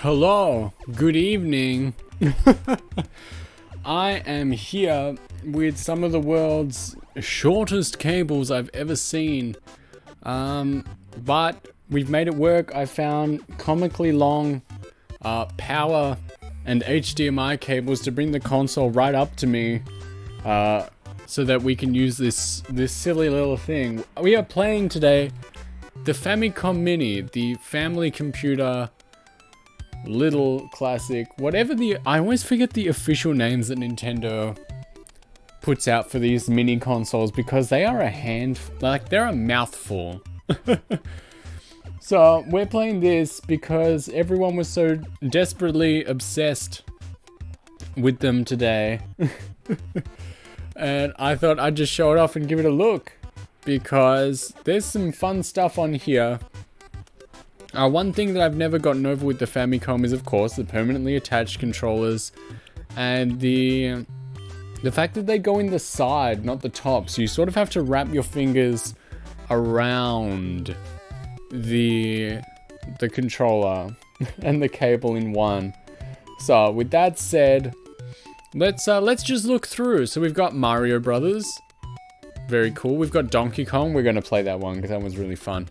Hello, good evening. I am here with some of the world's shortest cables I've ever seen. But we've made it work. I found comically long power and HDMI cables to bring the console right up to me so that we can use this silly little thing. We are playing today the Famicom Mini, the family computer little classic, whatever I always forget the official names that Nintendo puts out for these mini consoles because they are they're a mouthful. So we're playing this because everyone was so desperately obsessed with them today. And I thought I'd just show it off and give it a look because there's some fun stuff on here. One thing that I've never gotten over with the Famicom is, of course, the permanently attached controllers and the fact that they go in the side, not the top. So you sort of have to wrap your fingers around the controller and the cable in one. So with that said, let's just look through. So we've got Mario Brothers, very cool. We've got Donkey Kong. We're gonna play that one because that one's really fun.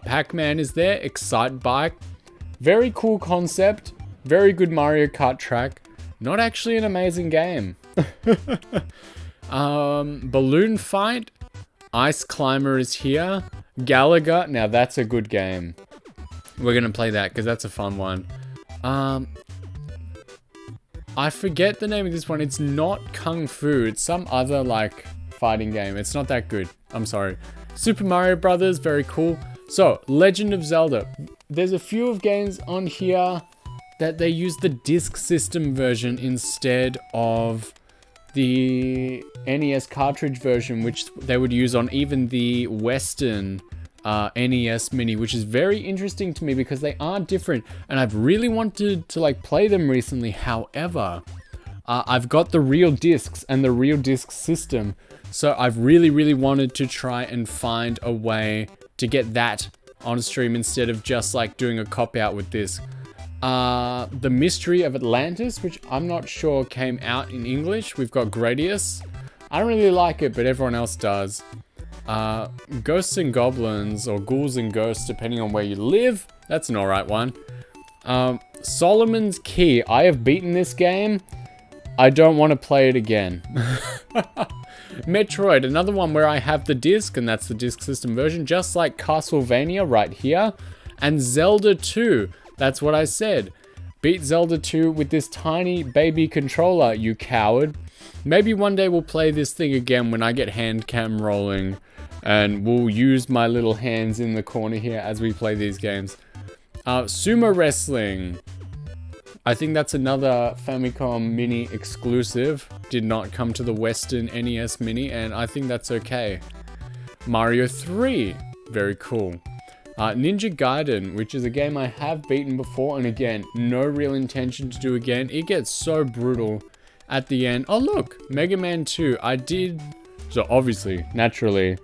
Pac-Man is there, Excite Bike, very cool concept, very good Mario Kart track, not actually an amazing game. Balloon Fight, Ice Climber is here, Galaga, now that's a good game. We're gonna play that because that's a fun one. I forget the name of this one, it's not Kung Fu, it's some other like fighting game, it's not that good, I'm sorry. Super Mario Brothers, very cool. So, Legend of Zelda. There's a few of games on here that they use the disk system version instead of the NES cartridge version, which they would use on even the Western NES Mini, which is very interesting to me because they are different, and I've really wanted to like play them recently. However, I've got the real discs and the real disc system, so I've really wanted to try and find a way to get that on stream instead of just like doing a cop out with this. The Mystery of Atlantis, which I'm not sure came out in English. We've got Gradius. I don't really like it, but everyone else does. Ghosts and Goblins, or Ghouls and Ghosts, depending on where you live. That's an alright one. Solomon's Key. I have beaten this game. I don't want to play it again. Metroid, another one where I have the disc, and that's the disc system version, just like Castlevania right here. And Zelda 2, that's what I said. Beat Zelda 2 with this tiny baby controller, you coward. Maybe one day we'll play this thing again when I get hand cam rolling, and we'll use my little hands in the corner here as we play these games. Sumo Wrestling. I think that's another Famicom Mini exclusive. Did not come to the Western NES Mini, and I think that's okay. Mario 3, very cool. Ninja Gaiden, which is a game I have beaten before, and again, no real intention to do again. It gets so brutal at the end. Oh look, Mega Man 2, so obviously, naturally,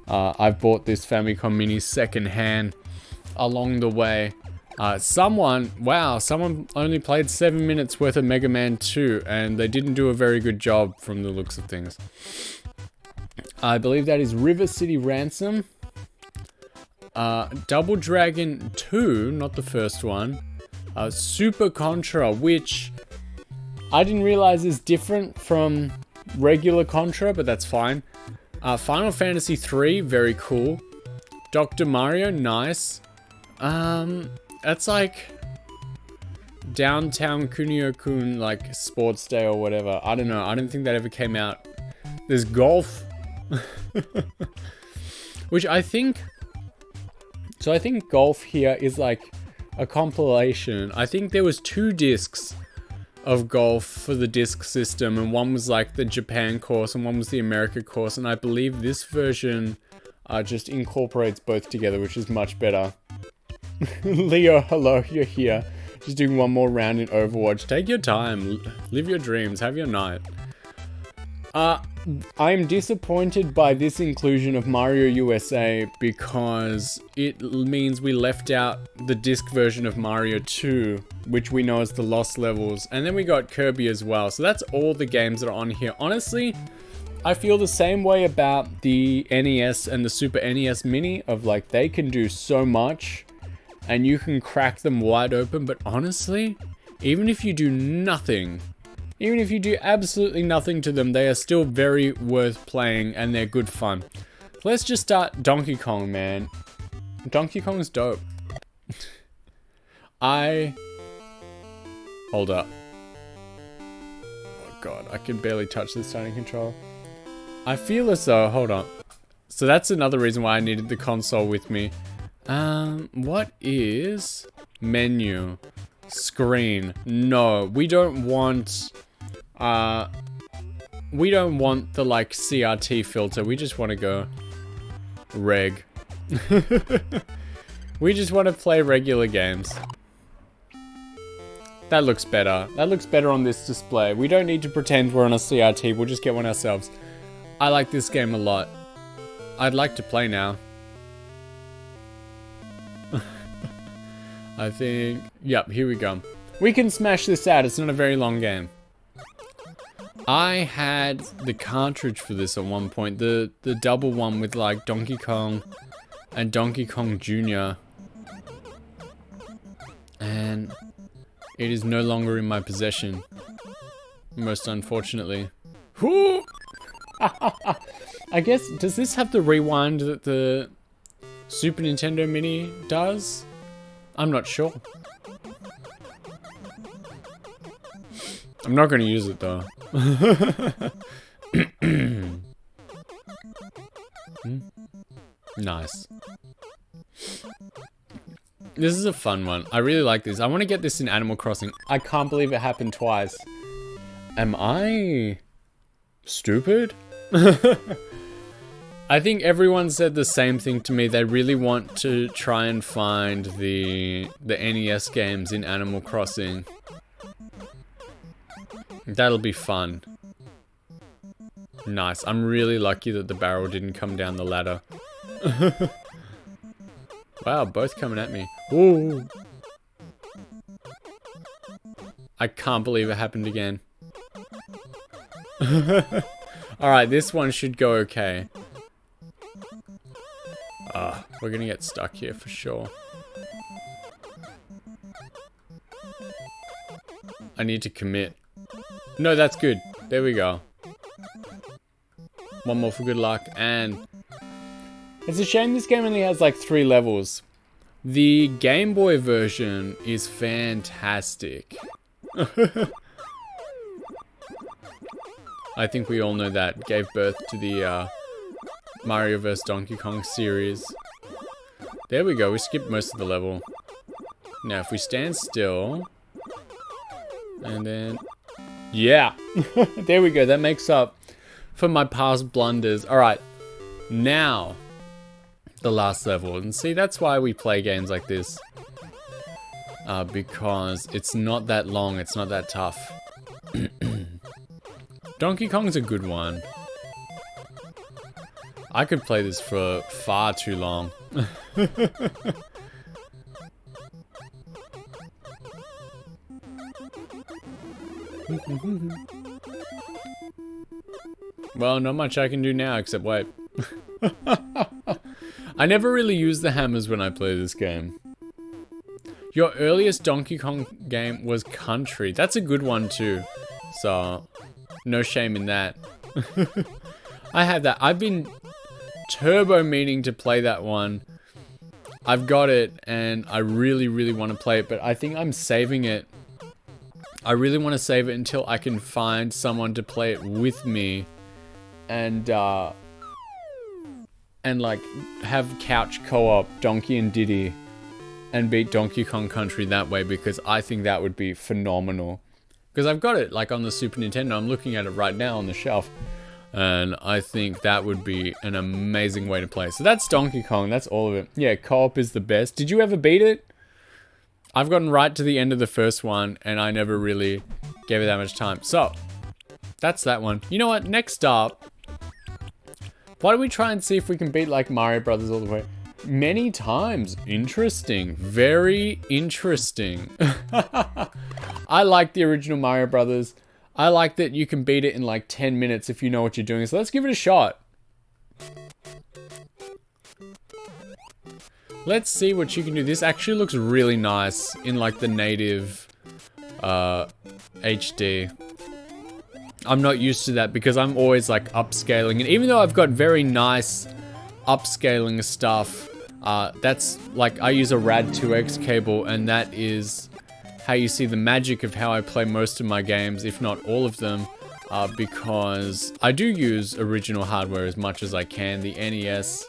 I've bought this Famicom Mini secondhand along the way. Someone only played 7 minutes worth of Mega Man 2, and they didn't do a very good job from the looks of things. I believe that is River City Ransom. Double Dragon 2, not the first one. Super Contra, which I didn't realize is different from regular Contra, but that's fine. Final Fantasy 3, very cool. Dr. Mario, nice. That's like Downtown Kunio-kun, like Sports Day or whatever. I don't know. I don't think that ever came out. There's Golf. Which I think Golf here is like a compilation. I think there was 2 discs of Golf for the disc system, and one was like the Japan course and one was the America course, and I believe this version just incorporates both together, which is much better. Leo, hello, you're here. Just doing one more round in Overwatch. Take your time, live your dreams, have your night. I'm disappointed by this inclusion of Mario USA because it means we left out the disc version of Mario 2, which we know is the Lost Levels, and then we got Kirby as well. So that's all the games that are on here. Honestly, I feel the same way about the NES and the Super NES Mini, of like, they can do so much and you can crack them wide open, but honestly, even if you do nothing, even if you do absolutely nothing to them, they are still very worth playing and they're good fun. Let's just start Donkey Kong, man. Donkey Kong's dope. Hold up. Oh god, I can barely touch this tiny controller. I feel as though, hold on. So that's another reason why I needed the console with me. What is menu? Screen. No, we don't want the like CRT filter. We just want to go reg. We just want to play regular games. That looks better. That looks better on this display. We don't need to pretend we're on a CRT. We'll just get one ourselves. I like this game a lot. I'd like to play now. I think... Yep, here we go. We can smash this out. It's not a very long game. I had the cartridge for this at one point. The double one with like Donkey Kong and Donkey Kong Jr. And it is no longer in my possession. Most unfortunately. I guess, does this have the rewind that the Super Nintendo Mini does? I'm not sure. I'm not going to use it though. Nice. This is a fun one. I really like this. I want to get this in Animal Crossing. I can't believe it happened twice. Am I stupid? I think everyone said the same thing to me. They really want to try and find the NES games in Animal Crossing. That'll be fun. Nice. I'm really lucky that the barrel didn't come down the ladder. Wow, both coming at me. Ooh. I can't believe it happened again. Alright, this one should go okay. We're gonna get stuck here for sure. I need to commit. No, that's good. There we go. One more for good luck, and... It's a shame this game only has like 3 levels. The Game Boy version is fantastic. I think we all know that. Gave birth to the Mario vs. Donkey Kong series. There we go, we skipped most of the level. Now if we stand still, and then, yeah, there we go, that makes up for my past blunders. Alright, now, the last level. And see, that's why we play games like this. Because it's not that long, it's not that tough. Donkey Kong's a good one. I could play this for far too long. Well, not much I can do now except wait. I never really use the hammers when I play this game. Your earliest Donkey Kong game was Country. That's a good one too. So, no shame in that. I had that. I've been turbo meaning to play that one. I've got it and I really, really want to play it, but I think I'm saving it. I really want to save it until I can find someone to play it with me and like have couch co-op Donkey and Diddy and beat Donkey Kong Country that way, because I think that would be phenomenal. Because I've got it like on the Super Nintendo. I'm looking at it right now on the shelf. And I think that would be an amazing way to play. So that's Donkey Kong. That's all of it. Yeah, co-op is the best. Did you ever beat it? I've gotten right to the end of the first one, and I never really gave it that much time. So, that's that one. You know what? Next up, Why don't we try and see if we can beat like Mario Brothers all the way? Many times. Interesting. Very interesting. I like the original Mario Brothers. I like that you can beat it in like 10 minutes if you know what you're doing. So let's give it a shot. Let's see what you can do. This actually looks really nice in like the native HD. I'm not used to that because I'm always like upscaling. And even though I've got very nice upscaling stuff, that's like I use a RAD 2X cable, and that is how you see the magic of how I play most of my games, if not all of them, because I do use original hardware as much as I can. The NES,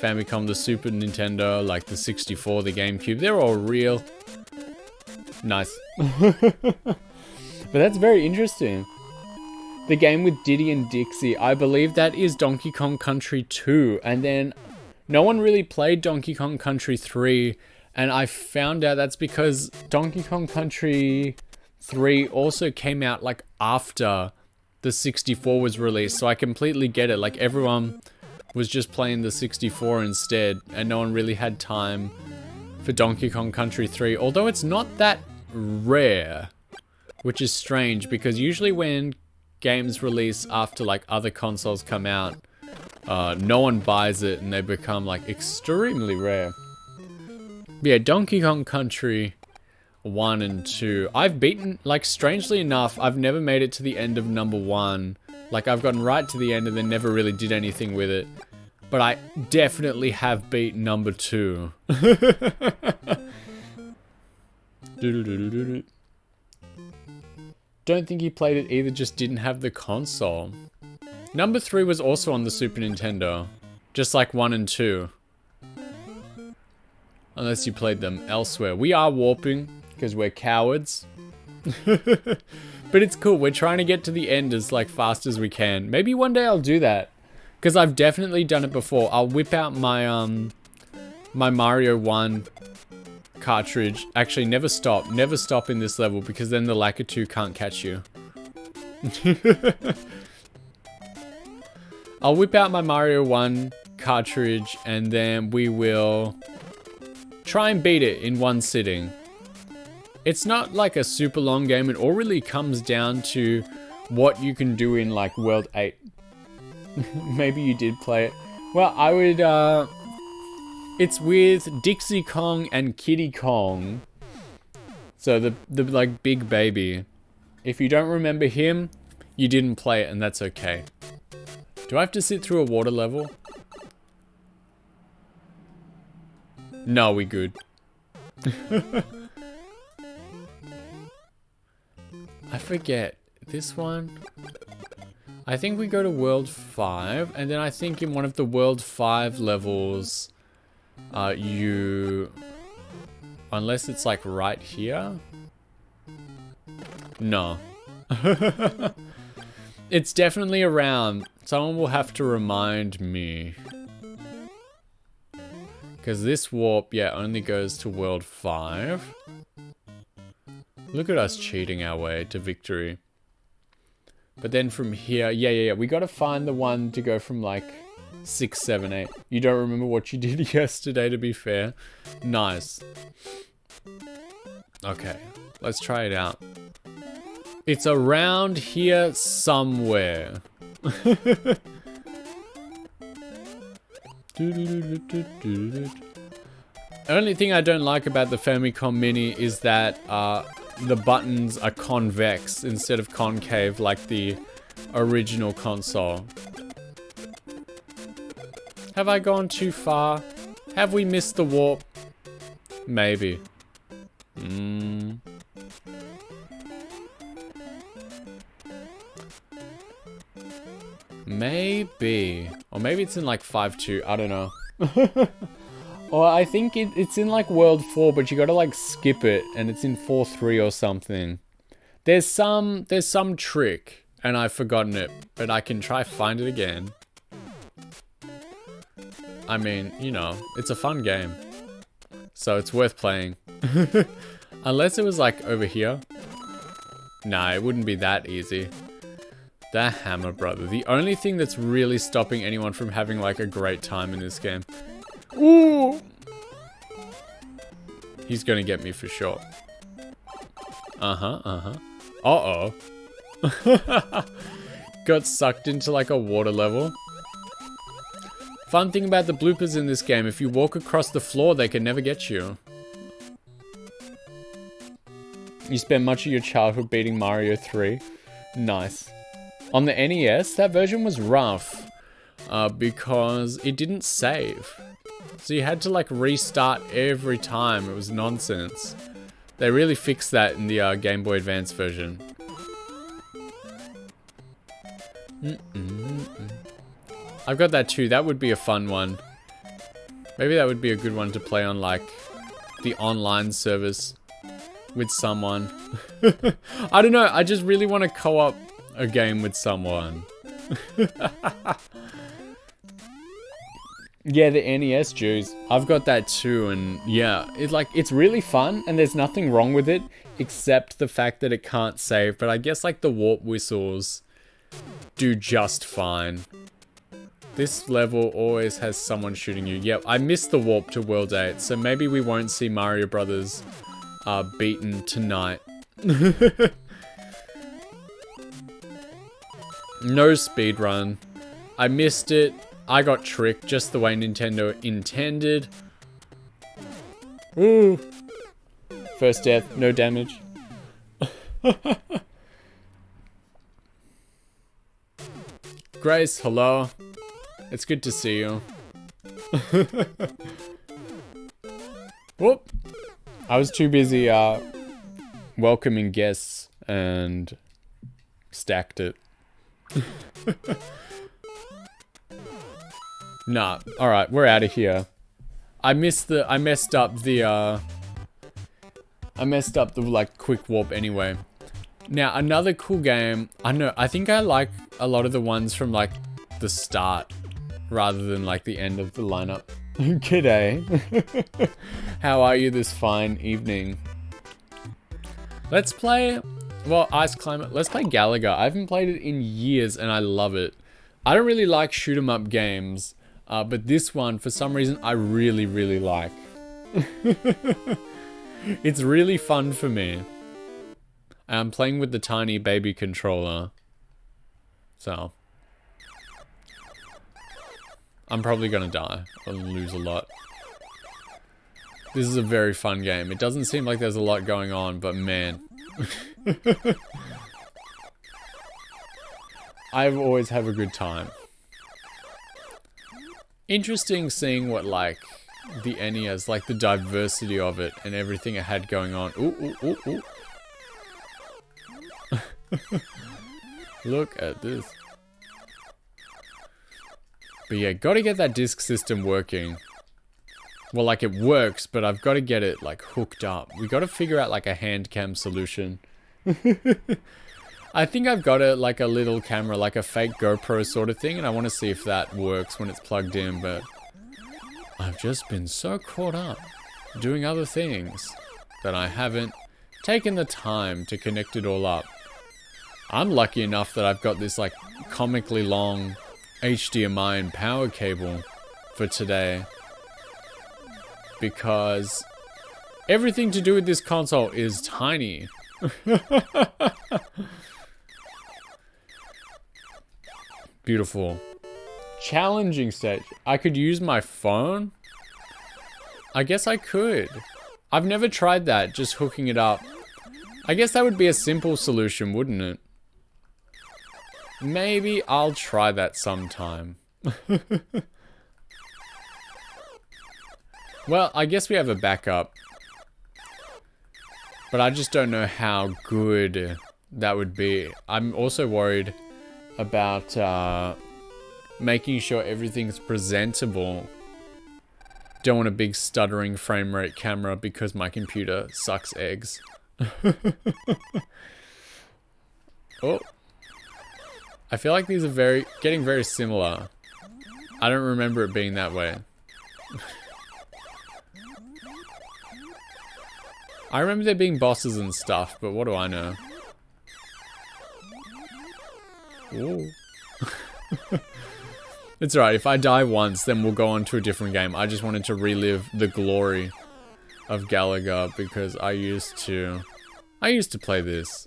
Famicom, the Super Nintendo, like the 64, the GameCube, they're all real. Nice. But that's very interesting. The game with Diddy and Dixie, I believe that is Donkey Kong Country 2, and then no one really played Donkey Kong Country 3, and I found out that's because Donkey Kong Country 3 also came out like after the 64 was released, so I completely get it. Like everyone was just playing the 64 instead, and no one really had time for Donkey Kong Country 3, although it's not that rare, which is strange because usually when games release after like other consoles come out, no one buys it and they become like extremely rare. But yeah, Donkey Kong Country 1 and 2. I've beaten, like strangely enough, I've never made it to the end of number 1. Like I've gotten right to the end and then never really did anything with it. But I definitely have beat number 2. Don't think he played it either, just didn't have the console. Number 3 was also on the Super Nintendo. Just like 1 and 2. Unless you played them elsewhere. We are warping, because we're cowards. But it's cool, we're trying to get to the end as like fast as we can. Maybe one day I'll do that. Because I've definitely done it before. I'll whip out my, my Mario 1 cartridge. Actually, never stop. Never stop in this level, because then the Lakitu can't catch you. I'll whip out my Mario 1 cartridge, and then we will try and beat it in one sitting. It's not like a super long game. It all really comes down to what you can do in like World 8. Maybe you did play it. Well, I would, it's with Dixie Kong and Kiddy Kong. So the like big baby. If you don't remember him, you didn't play it, and that's okay. Do I have to sit through a water level? No, we good. I forget. This one? I think we go to World 5, and then I think in one of the World 5 levels, you... Unless it's like right here? No. It's definitely around. Someone will have to remind me. Because this warp, yeah, only goes to World 5. Look at us cheating our way to victory. But then from here, yeah, we gotta find the one to go from like 6, 7, 8. You don't remember what you did yesterday, to be fair. Nice. Okay, let's try it out. It's around here somewhere. Only thing I don't like about the Famicom Mini is that the buttons are convex instead of concave like the original console. Have I gone too far? Have we missed the warp? Maybe. Maybe. Or maybe it's in like 5.2. I don't know. Or I think it's in like World 4, but you gotta like skip it, and it's in 4.3 or something. There's some trick, and I've forgotten it, but I can try find it again. I mean, you know, it's a fun game. So it's worth playing. Unless it was like over here. Nah, it wouldn't be that easy. The hammer, brother. The only thing that's really stopping anyone from having like a great time in this game. Ooh! He's gonna get me for sure. Uh-oh. Got sucked into like a water level. Fun thing about the bloopers in this game, if you walk across the floor, they can never get you. You spend much of your childhood beating Mario 3. Nice. On the NES, that version was rough because it didn't save. So you had to like restart every time. It was nonsense. They really fixed that in the Game Boy Advance version. I've got that too. That would be a fun one. Maybe that would be a good one to play on like the online service with someone. I don't know. I just really want to co-op a game with someone. Yeah, the NES juice. I've got that too, and yeah, it's really fun, and there's nothing wrong with it except the fact that it can't save. But I guess like the warp whistles do just fine. This level always has someone shooting you. Yep, I missed the warp to World 8, so maybe we won't see Mario Brothers beaten tonight. No speedrun. I missed it. I got tricked just the way Nintendo intended. Ooh. First death, no damage. Grace, hello. It's good to see you. Whoop. I was too busy welcoming guests and stacked it. Nah, alright, we're out of here. I messed up the like quick warp anyway. Now another cool game, I think I like a lot of the ones from like the start rather than like the end of the lineup. G'day. How are you this fine evening? Let's play, well, Ice Climber. Let's play Galaga. I haven't played it in years and I love it. I don't really like shoot 'em up games, but this one, for some reason, I really, really like. It's really fun for me. I'm playing with the tiny baby controller. So. I'm probably gonna die. I'll lose a lot. This is a very fun game. It doesn't seem like there's a lot going on, but man. I always have a good time. Interesting seeing what, like, the NES, like, the diversity of it and everything it had going on. Ooh, ooh, ooh, ooh. Look at this. But yeah, gotta get that disc system working. Well, like, it works, but I've got to get it, like, hooked up. We got to figure out, like, a hand cam solution. I think I've got like a little camera, like a fake GoPro sort of thing, and I want to see if that works when it's plugged in, but I've just been so caught up doing other things that I haven't taken the time to connect it all up. I'm lucky enough that I've got this, like, comically long HDMI and power cable for today, because everything to do with this console is tiny. Beautiful. Challenging stage. I could use my phone? I guess I could. I've never tried that, just hooking it up. I guess that would be a simple solution, wouldn't it? Maybe I'll try that sometime. Well, I guess we have a backup. But I just don't know how good that would be. I'm also worried about making sure everything's presentable. Don't want a big stuttering frame rate camera because my computer sucks eggs. Oh. I feel like these are getting very similar. I don't remember it being that way. I remember there being bosses and stuff, but what do I know? Ooh. It's alright, if I die once, then we'll go on to a different game. I just wanted to relive the glory of Galaga because I used to play this.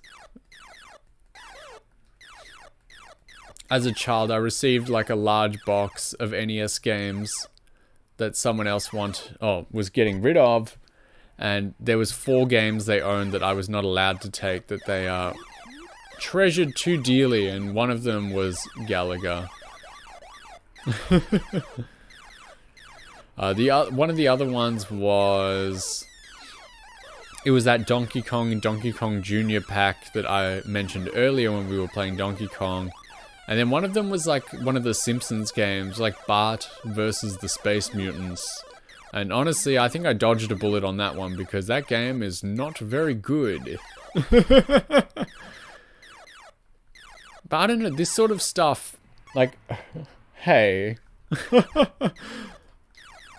As a child, I received like a large box of NES games that someone else was getting rid of, and there was 4 games they owned that I was not allowed to take that they treasured too dearly, and one of them was Galaga. One of the other ones was... It was that Donkey Kong and Donkey Kong Jr. pack that I mentioned earlier when we were playing Donkey Kong. And then one of them was like one of the Simpsons games, like Bart versus the Space Mutants. And honestly, I think I dodged a bullet on that one because that game is not very good. But I don't know, this sort of stuff, like... Hey.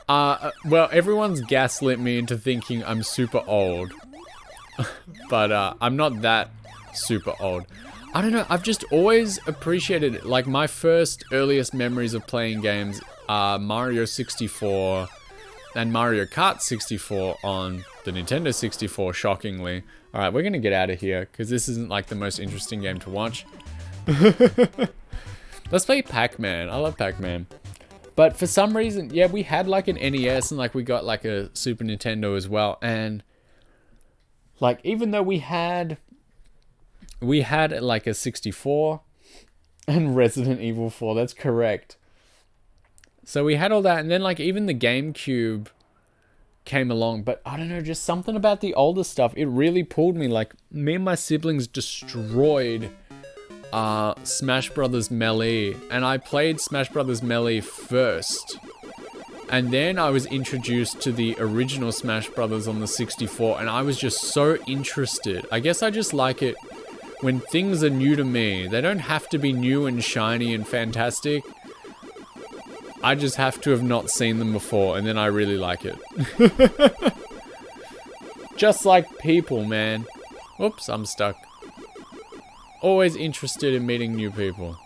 Well, everyone's gaslit me into thinking I'm super old. But, I'm not that super old. I don't know, I've just always appreciated it. Like, my first earliest memories of playing games are Mario 64 and Mario Kart 64 on the Nintendo 64, shockingly. Alright, we're gonna get out of here, because this isn't, like, the most interesting game to watch. Let's play Pac-Man. I love Pac-Man. But for some reason, yeah, we had like an NES and like we got like a Super Nintendo as well. And like, even though we had like a 64 and Resident Evil 4, that's correct. So we had all that, and then like even the GameCube came along, but I don't know, just something about the older stuff, it really pulled me. Like, me and my siblings destroyed Smash Brothers Melee, and I played Smash Brothers Melee first, and then I was introduced to the original Smash Brothers on the 64, and I was just so interested. I guess I just like it when things are new to me. They don't have to be new and shiny and fantastic. I just have to have not seen them before, and then I really like it. Just like people, man. Oops, I'm stuck. Always interested in meeting new people.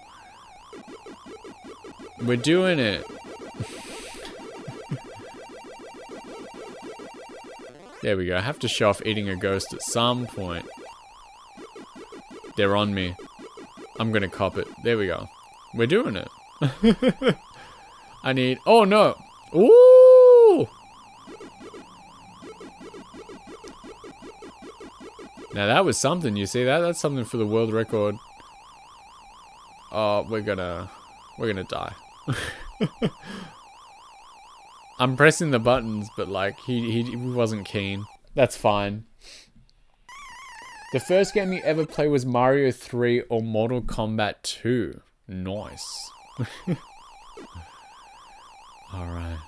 We're doing it. There we go. I have to show off eating a ghost at some point. They're on me. I'm gonna cop it. There we go. We're doing it. I need... Oh, no. Ooh! Now that was something, you see that? That's something for the world record. Oh, we're gonna die. I'm pressing the buttons, but like, he wasn't keen. That's fine. The first game you ever played was Mario 3 or Mortal Kombat 2. Nice. Alright.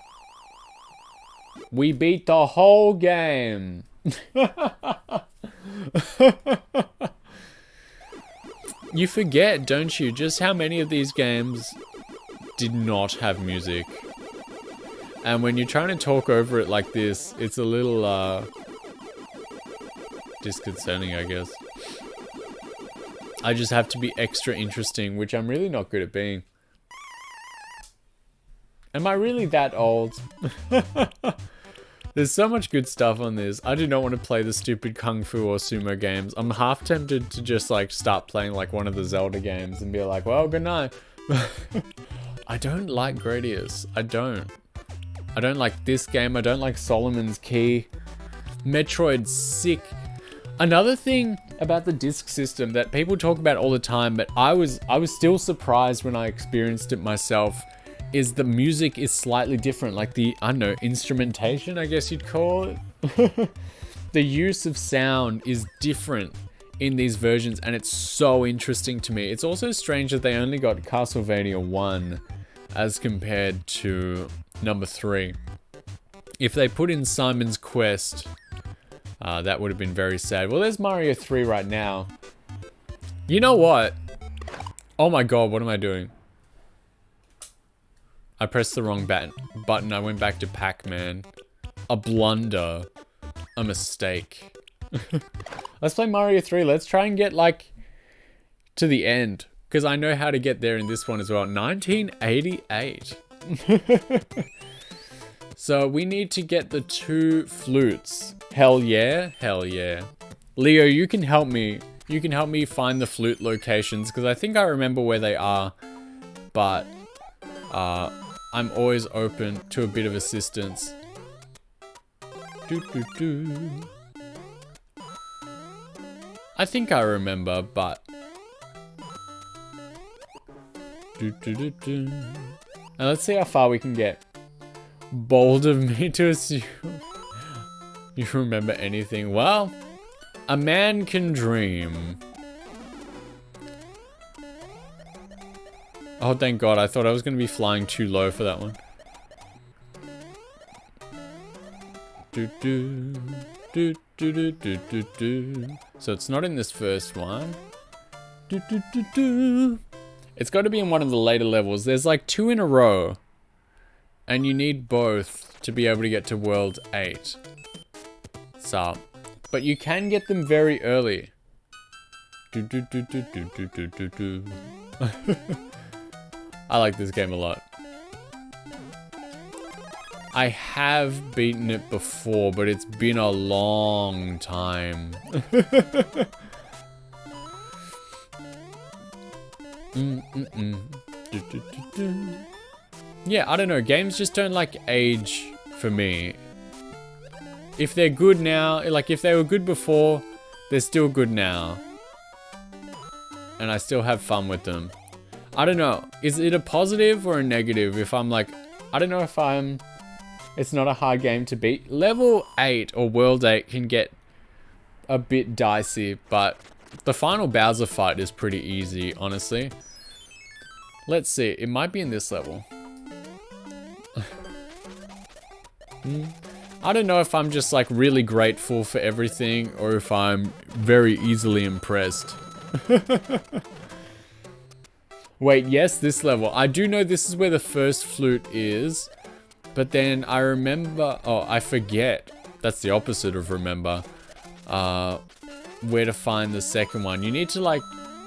We beat the whole game. You forget, don't you, just how many of these games did not have music. And when you're trying to talk over it like this, it's a little disconcerting, I guess. I just have to be extra interesting, which I'm really not good at being. Am I really that old? There's so much good stuff on this. I do not want to play the stupid Kung Fu or Sumo games. I'm half tempted to just like start playing like one of the Zelda games and be like, well, good night. I don't like Gradius. I don't like this game. I don't like Solomon's Key. Metroid's sick. Another thing about the disc system that people talk about all the time, but I was still surprised when I experienced it myself, is the music is slightly different. Like the, I don't know, instrumentation, I guess you'd call it. The use of sound is different in these versions, and it's so interesting to me. It's also strange that they only got Castlevania 1 as compared to number 3. If they put in Simon's Quest, that would have been very sad. Well, there's Mario 3 right now. You know what? Oh my god, what am I doing? I pressed the wrong button. I went back to Pac-Man. A blunder. A mistake. Let's play Mario 3. Let's try and get, like, to the end. because I know how to get there in this one as well. 1988. So we need to get the 2 flutes. Hell yeah, hell yeah. Leo, you can help me. You can help me find the flute locations, because I think I remember where they are, but I'm always open to a bit of assistance. I think I remember, but... Now let's see how far we can get. Bold of me to assume you remember anything. Well, a man can dream. Oh, thank God. I thought I was going to be flying too low for that one. So it's not in this first one. It's got to be in one of the later levels. There's like 2 in a row. And you need both to be able to get to World 8. So, but you can get them very early. I like this game a lot. I have beaten it before, but it's been a long time. Yeah, I don't know. Games just don't like age for me. If they're good now, like if they were good before, they're still good now. And I still have fun with them. I don't know. Is it a positive or a negative if I'm like, I don't know if it's not a hard game to beat. Level 8 or World 8 can get a bit dicey, but the final Bowser fight is pretty easy, honestly. Let's see. It might be in this level. I don't know if I'm just like really grateful for everything or if I'm very easily impressed. Wait, yes, this level. I do know this is where the first flute is, but then I remember, oh, I forget. That's the opposite of remember. Where to find the second one. You need to like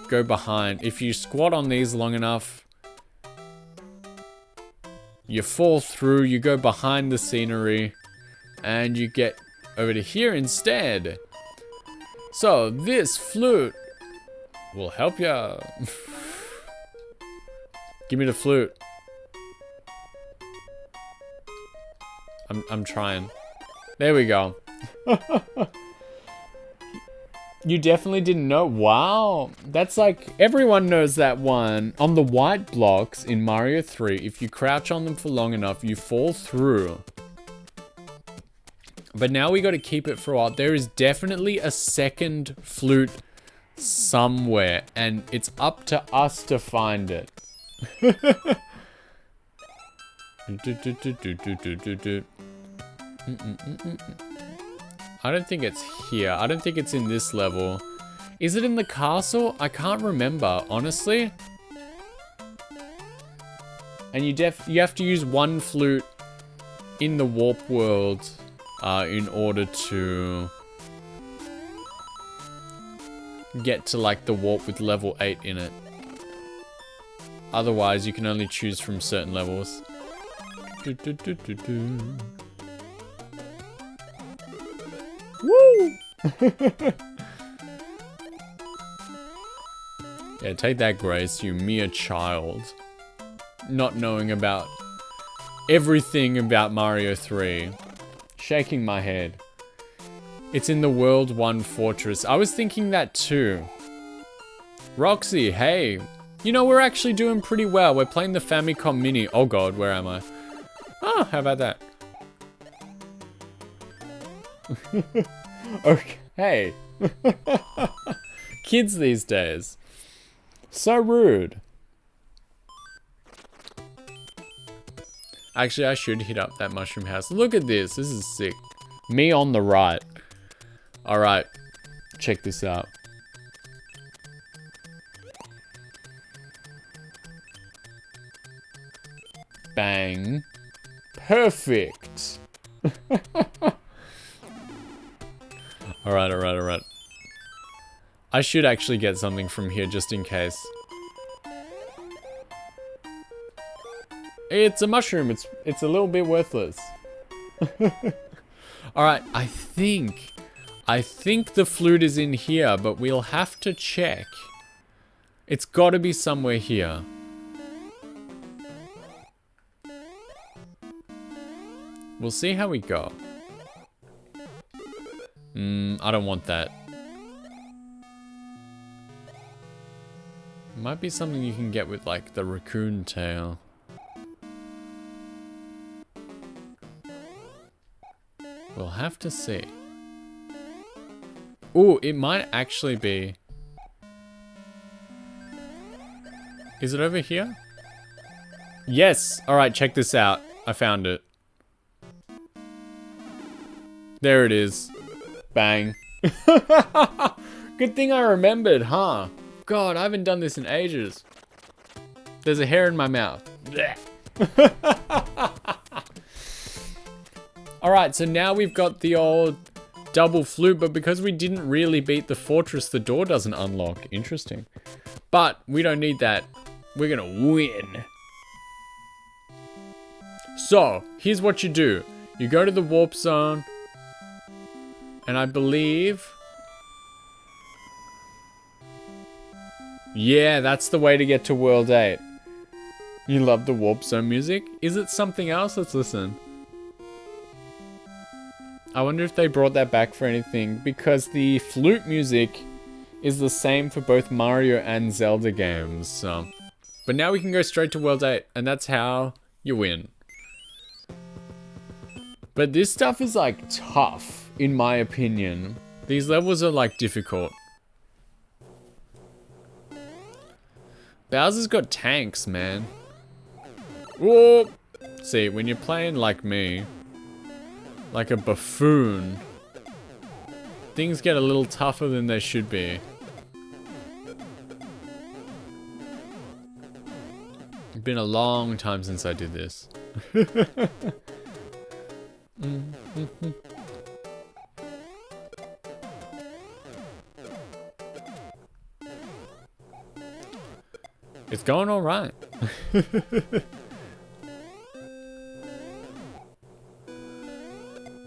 go behind. If you squat on these long enough, you fall through, you go behind the scenery, and you get over to here instead. So this flute will help ya. Give me the flute. I'm trying. There we go. You definitely didn't know? Wow. That's like, everyone knows that one. On the white blocks in Mario 3, if you crouch on them for long enough, you fall through. But now we got to keep it for a while. There is definitely a second flute somewhere, and it's up to us to find it. I don't think it's here. I don't think it's in this level. Is it in the castle? I can't remember, honestly. And you have to use one flute in the warp world in order to get to like the warp with level 8 in it. Otherwise, you can only choose from certain levels. Woo! Yeah, take that, Grace, you mere child. Not knowing about everything about Mario 3. Shaking my head. It's in the World 1 Fortress. I was thinking that too. Roxy, hey. You know, we're actually doing pretty well. We're playing the Famicom Mini. Oh god, where am I? Oh, how about that? Okay. Kids these days. So rude. Actually, I should hit up that mushroom house. Look at this. This is sick. Me on the right. Alright. Check this out. Bang. Perfect. Alright. I should actually get something from here just in case. It's a mushroom. It's a little bit worthless. Alright, I think the flute is in here, but we'll have to check. It's gotta be somewhere here. We'll see how we go. I don't want that. Might be something you can get with like the raccoon tail. We'll have to see. Ooh, it might actually be. Is it over here? Yes! Alright, check this out. I found it. There it is. Bang. Good thing I remembered, huh? God, I haven't done this in ages. There's a hair in my mouth. Alright, so now we've got the old double flute, but because we didn't really beat the fortress, the door doesn't unlock. Interesting. But we don't need that. We're gonna win. So, here's what you do. You go to the warp zone, and I believe... Yeah, that's the way to get to World 8. You love the warp zone music? Is it something else? Let's listen. I wonder if they brought that back for anything, because the flute music is the same for both Mario and Zelda games, so... But now we can go straight to World 8, and that's how you win. But this stuff is like tough, in my opinion. These levels are like difficult. Bowser's got tanks, man. Whoa! See, when you're playing like me, like a buffoon, things get a little tougher than they should be. It's been a long time since I did this. It's going all right.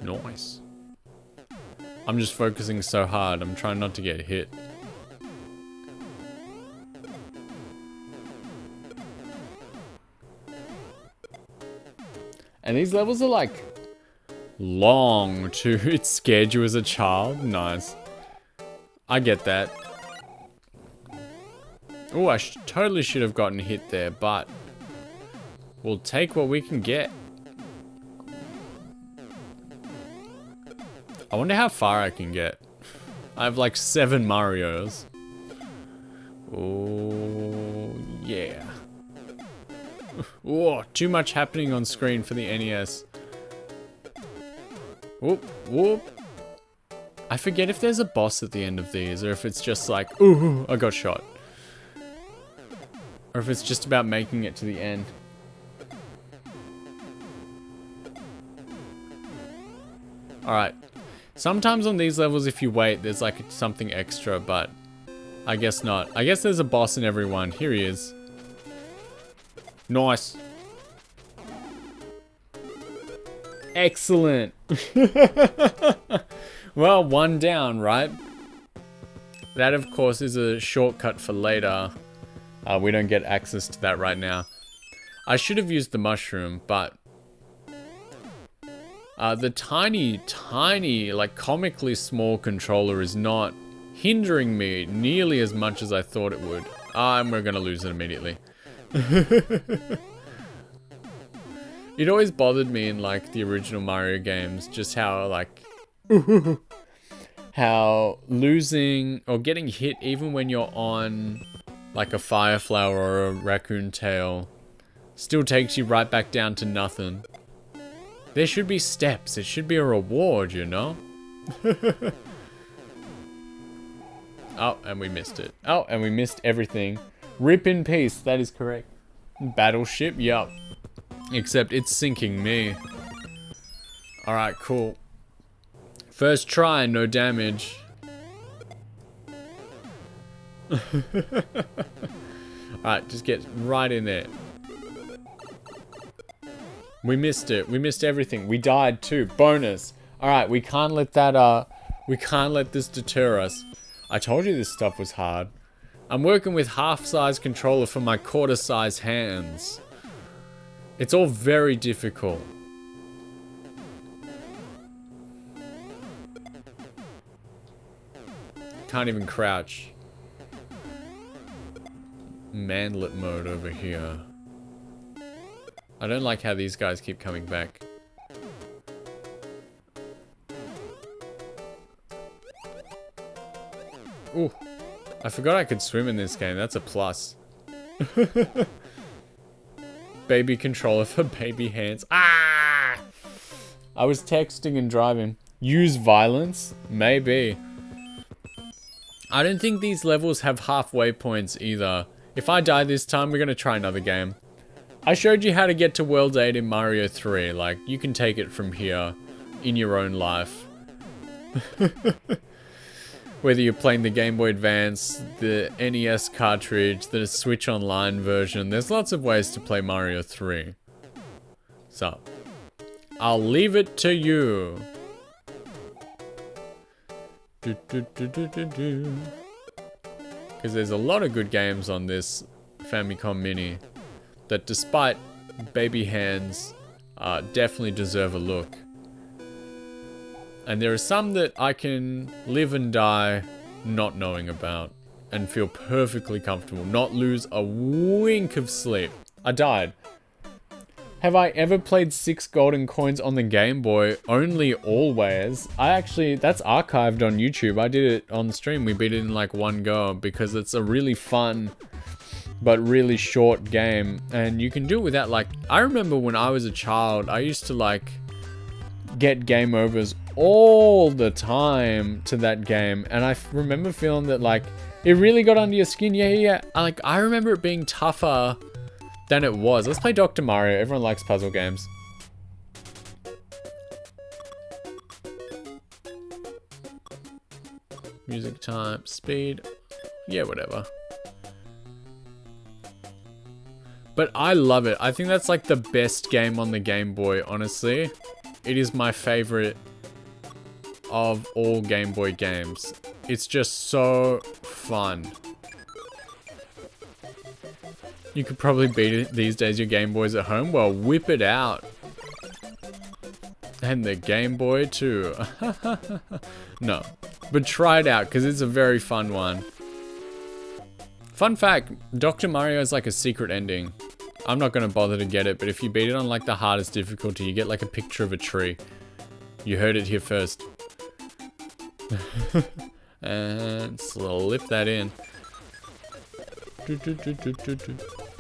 Nice. I'm just focusing so hard. I'm trying not to get hit. And these levels are like long too. It scared you as a child. Nice. I get that. Oh, I totally should have gotten hit there, but we'll take what we can get. I wonder how far I can get. I have like 7 Marios. Oh, yeah. Oh, too much happening on screen for the NES. Whoop, whoop. I forget if there's a boss at the end of these, or if it's just like, ooh, I got shot. Or if it's just about making it to the end. Alright. Sometimes on these levels, if you wait, there's like something extra, but I guess not. I guess there's a boss in every one. Here he is. Nice. Excellent. Well, 1 down, right? That, of course, is a shortcut for later. We don't get access to that right now. I should have used the mushroom, but... the tiny, like comically small controller is not hindering me nearly as much as I thought it would. And we're gonna lose it immediately. It always bothered me in like the original Mario games, just how like... how losing or getting hit even when you're on like a fire flower or a raccoon tail still takes you right back down to nothing. There should be steps. It should be a reward, you know? Oh, and we missed it. Oh, and we missed everything. Rip in peace. That is correct. Battleship. Yup. Except it's sinking me. Alright, cool. First try, no damage. Alright, just get right in there. We missed it. We missed everything. We died too. Bonus. Alright, we can't let that, we can't let this deter us. I told you this stuff was hard. I'm working with half-size controller for my quarter-size hands. It's all very difficult. Can't even crouch. Manlet mode over here. I don't like how these guys keep coming back. Ooh. I forgot I could swim in this game. That's a plus. Baby controller for baby hands. Ah! I was texting and driving. Use violence? Maybe. I don't think these levels have halfway points either. If I die this time, we're gonna try another game. I showed you how to get to World 8 in Mario 3. Like, you can take it from here in your own life. Whether you're playing the Game Boy Advance, the NES cartridge, the Switch Online version, there's lots of ways to play Mario 3. So, I'll leave it to you. Because there's a lot of good games on this Famicom Mini that, despite baby hands, definitely deserve a look. And there are some that I can live and die not knowing about and feel perfectly comfortable, not lose a wink of sleep. I died. Have I ever played 6 golden coins on the Game Boy? Only always. That's archived on YouTube. I did it on stream. We beat it in like one go because it's a really fun but really short game. And you can do it without, like, I remember when I was a child, I used to like get game overs all the time to that game, and I remember feeling that like it really got under your skin. Yeah. Like, I remember it being tougher than it was. Let's play Dr. Mario. Everyone likes puzzle games. Music type, speed, yeah, whatever. But I love it. I think that's like the best game on the Game Boy, honestly. It is my favorite of all Game Boy games. It's just so fun. You could probably beat it these days, your Game Boy's at home. Well, whip it out. And the Game Boy too. No, but try it out because it's a very fun one. Fun fact, Dr. Mario is like a secret ending. I'm not going to bother to get it, but if you beat it on like the hardest difficulty, you get like a picture of a tree. You heard it here first. And slip that in.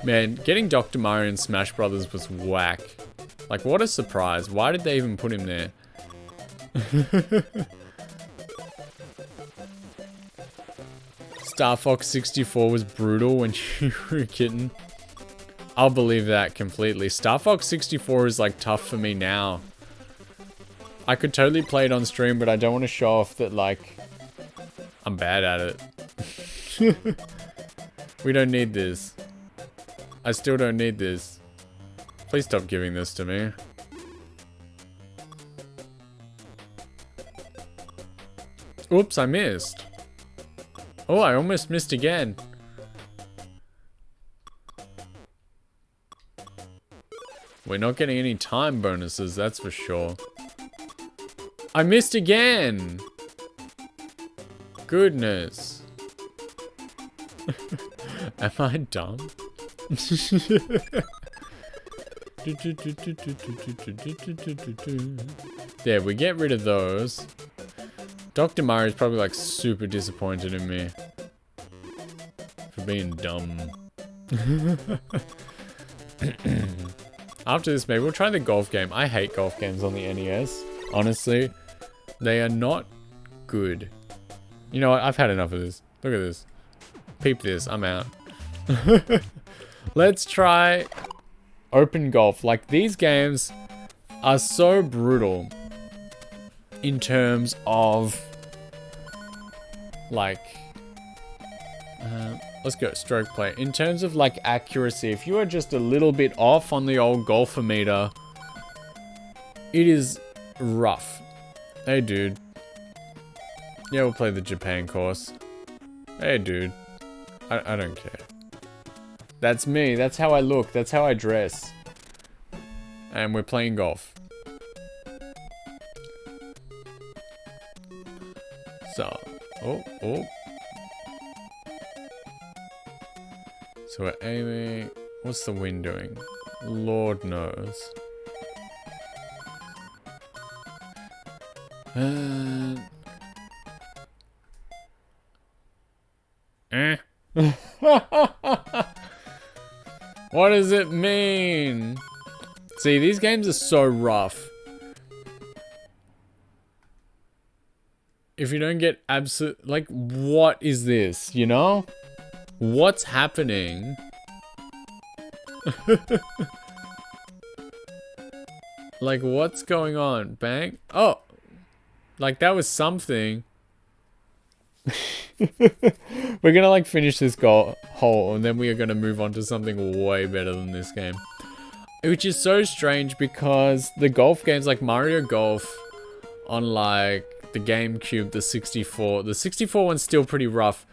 Man, getting Dr. Mario in Smash Brothers was whack. Like, what a surprise. Why did they even put him there? Star Fox 64 was brutal when you were a kitten. I'll believe that completely. Star Fox 64 is like tough for me now. I could totally play it on stream, but I don't want to show off that like I'm bad at it. We don't need this. I still don't need this. Please stop giving this to me. Oops, I missed. Oh, I almost missed again. We're not getting any time bonuses, that's for sure. I missed again! Goodness. Am I dumb? There, we get rid of those. Dr. Mario's probably like super disappointed in me for being dumb. After this, maybe we'll try the golf game. I hate golf games on the NES. Honestly, they are not good. You know what? I've had enough of this. Look at this. Peep this. I'm out. Let's try open golf. Like, these games are so brutal in terms of, like, let's go stroke play. In terms of like accuracy, if you are just a little bit off on the old golfer meter, It is rough. Hey, dude. Yeah, we'll play the Japan course. Hey, dude. I don't care. That's me. That's how I look. That's how I dress. And we're playing golf. So, oh. So we're aiming. What's the wind doing? Lord knows. What does it mean? See, these games are so rough. If you don't get absolute... Like, what is this, you know? What's happening? Like, what's going on? Bang. Oh! Like, that was something. We're gonna, like, finish this hole, and then we are gonna move on to something way better than this game. Which is so strange, because the golf games, like Mario Golf, on, like, the GameCube, the 64... The 64 one's still pretty rough,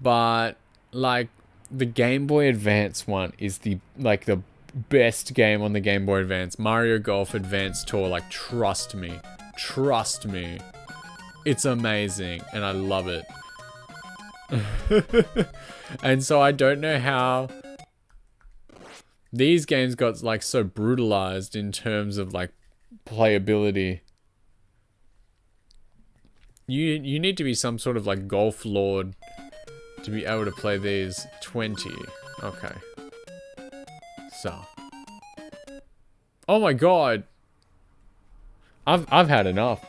but, like, the Game Boy Advance one is the, like, the best game on the Game Boy Advance. Mario Golf Advance Tour, like, trust me. Trust me. It's amazing, and I love it. And so I don't know how these games got, like, so brutalized in terms of, like, playability. You need to be some sort of, like, golf lord to be able to play these. 20. Okay. So. Oh my god. I've had enough.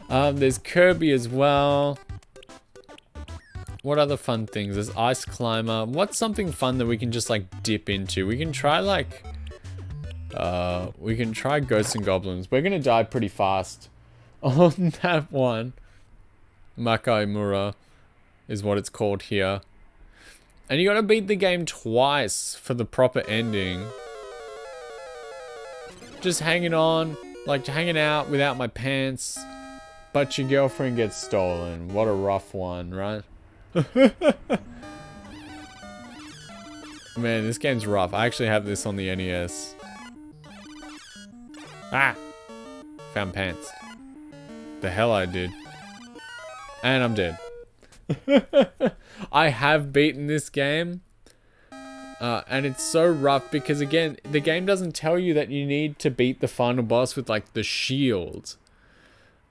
There's Kirby as well. What other fun things? There's Ice Climber. What's something fun that we can just, like, dip into? We can try, like... we can try Ghosts and Goblins. We're gonna die pretty fast on that one. Makaimura is what it's called here. And you gotta beat the game twice for the proper ending. Just hanging on, like hanging out without my pants, but your girlfriend gets stolen. What a rough one, right? Man, this game's rough. I actually have this on the NES. Ah! Found pants. The hell I did. And I'm dead. I have beaten this game. And it's so rough because, again, the game doesn't tell you that you need to beat the final boss with, like, the shield.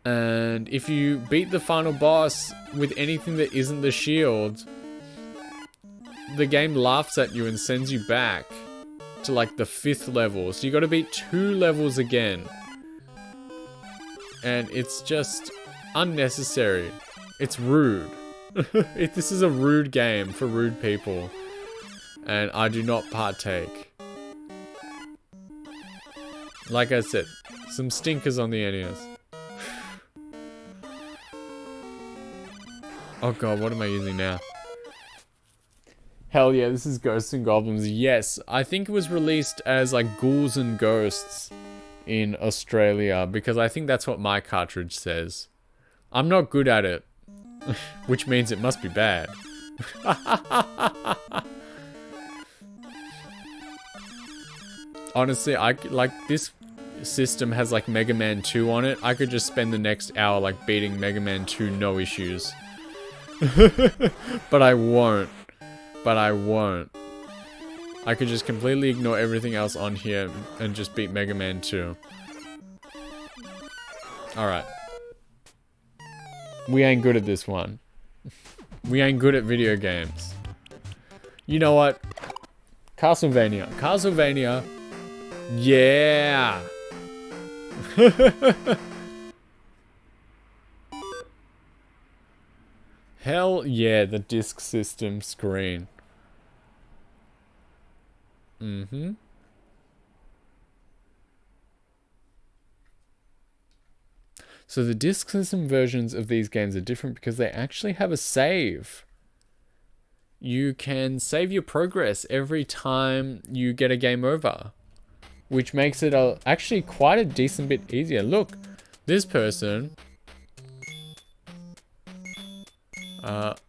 And if you beat the final boss with anything that isn't the shield, the game laughs at you and sends you back to, like, the 5th level. So you gotta beat 2 levels again. And it's just unnecessary. It's rude. This is a rude game for rude people. And I do not partake. Like I said, some stinkers on the NES. Oh god, what am I using now? Hell yeah, this is Ghosts and Goblins. Yes, I think it was released as, like, Ghouls and Ghosts in Australia, because I think that's what my cartridge says. I'm not good at it, which means it must be bad. Honestly, like, this system has, like, Mega Man 2 on it. I could just spend the next hour, like, beating Mega Man 2, no issues. But I won't. I could just completely ignore everything else on here and just beat Mega Man 2. Alright. We ain't good at this one. We ain't good at video games. You know what? Castlevania. Castlevania. Yeah. Hell yeah, the disc system screen. So the disc system versions of these games are different because they actually have a save. You can save your progress every time you get a game over, which makes it actually quite a decent bit easier. Look, this person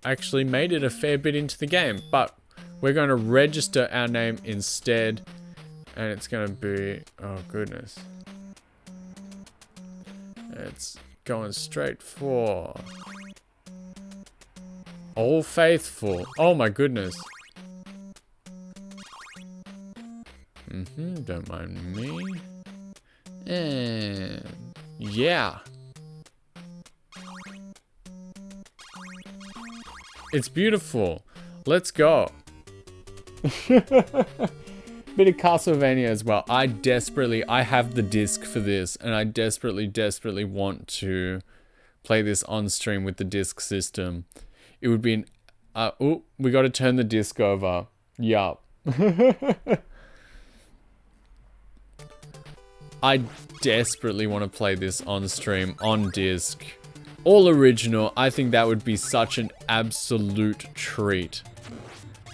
actually made it a fair bit into the game, but we're going to register our name instead, and it's going to be, oh goodness, it's going straight for All Faithful. Oh my goodness. Don't mind me. And yeah. It's beautiful. Let's go. Bit of Castlevania as well. I have the disc for this, and I desperately want to play this on stream with the disc system. It would be an, oh, we got to turn the disc over. Yup. I desperately want to play this on stream, on disc. All original. I think that would be such an absolute treat.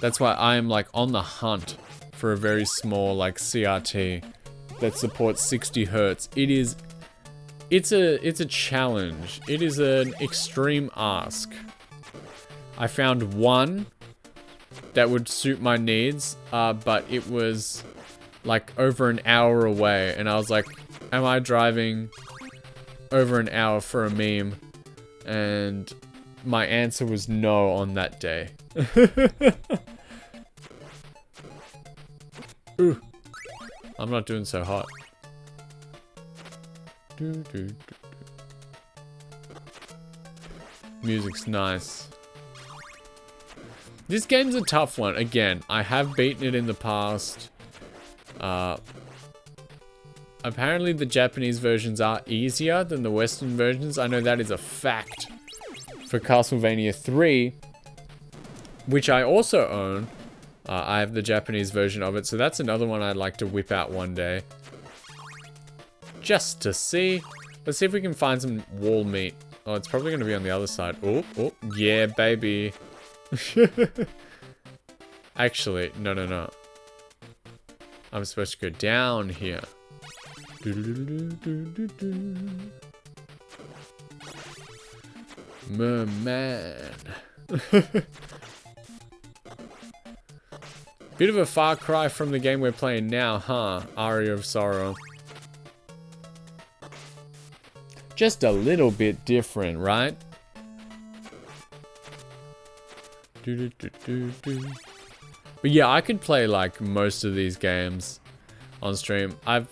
That's why I am like on the hunt for a very small like CRT that supports 60 Hertz. It's a challenge. It is an extreme ask. I found one that would suit my needs, but it was like over an hour away, and I was like, am I driving over an hour for a meme? And my answer was no on that day. Ooh, I'm not doing so hot. Music's nice. This game's a tough one. Again, I have beaten it in the past. Apparently the Japanese versions are easier than the Western versions. I know that is a fact for Castlevania 3, which I also own. I have the Japanese version of it, so that's another one I'd like to whip out one day. Just to see. Let's see if we can find some wall meat. Oh, it's probably going to be on the other side. Oh, oh, yeah, baby. Actually, no. I'm supposed to go down here. Merman. Bit of a far cry from the game we're playing now, huh? Aria of Sorrow. Just a little bit different, right? But yeah, I could play like most of these games on stream. I've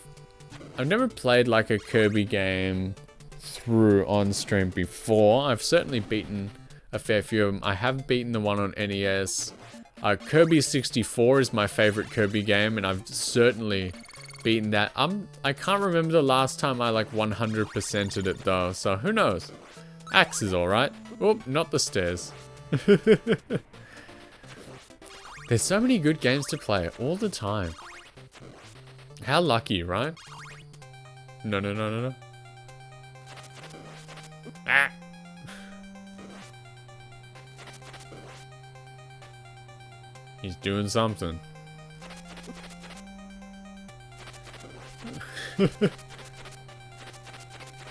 never played like a Kirby game through on stream before. I've certainly beaten a fair few of them. I have beaten the one on NES. Kirby 64 is my favorite Kirby game, and I've certainly beaten that. I can't remember the last time I like 100%ed it though, so who knows? Axe is alright. Oh, not the stairs. There's so many good games to play all the time. How lucky, right? No. Ah! He's doing something.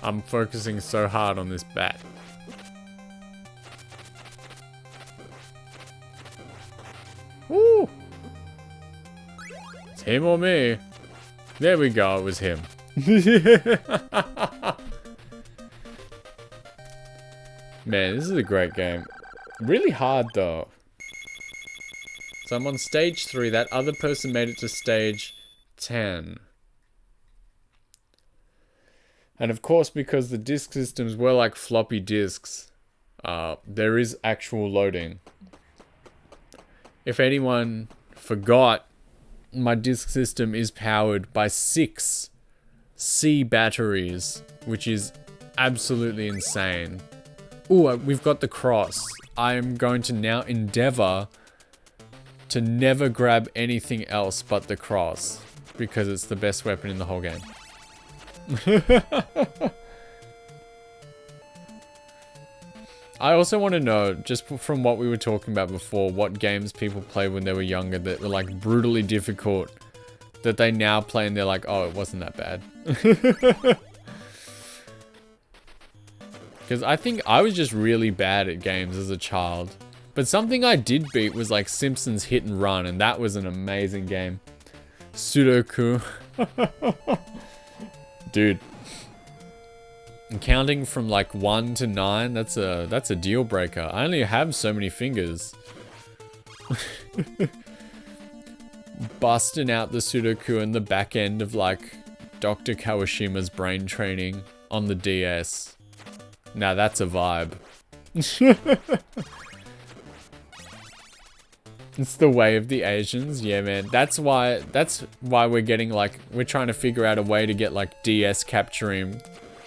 I'm focusing so hard on this bat. Woo! It's him or me. There we go, it was him. Man, this is a great game. Really hard though. So I'm on stage 3. That other person made it to stage 10. And of course, because the disc systems were like floppy disks, there is actual loading. If anyone forgot, my disc system is powered by 6 C batteries, which is absolutely insane. Ooh, we've got the cross. I am going to now endeavor to never grab anything else but the cross, because it's the best weapon in the whole game. I also want to know, just from what we were talking about before, what games people played when they were younger that were like brutally difficult that they now play and they're like, oh, it wasn't that bad. Because I think I was just really bad at games as a child. But something I did beat was like Simpsons Hit and Run, and that was an amazing game. Sudoku. Dude. And counting from like 1 to 9, that's a deal breaker. I only have so many fingers. Busting out the Sudoku in the back end of like Dr. Kawashima's brain training on the DS. Now that's a vibe. It's the way of the Asians. Yeah, man. That's why we're getting like, we're trying to figure out a way to get like DS capturing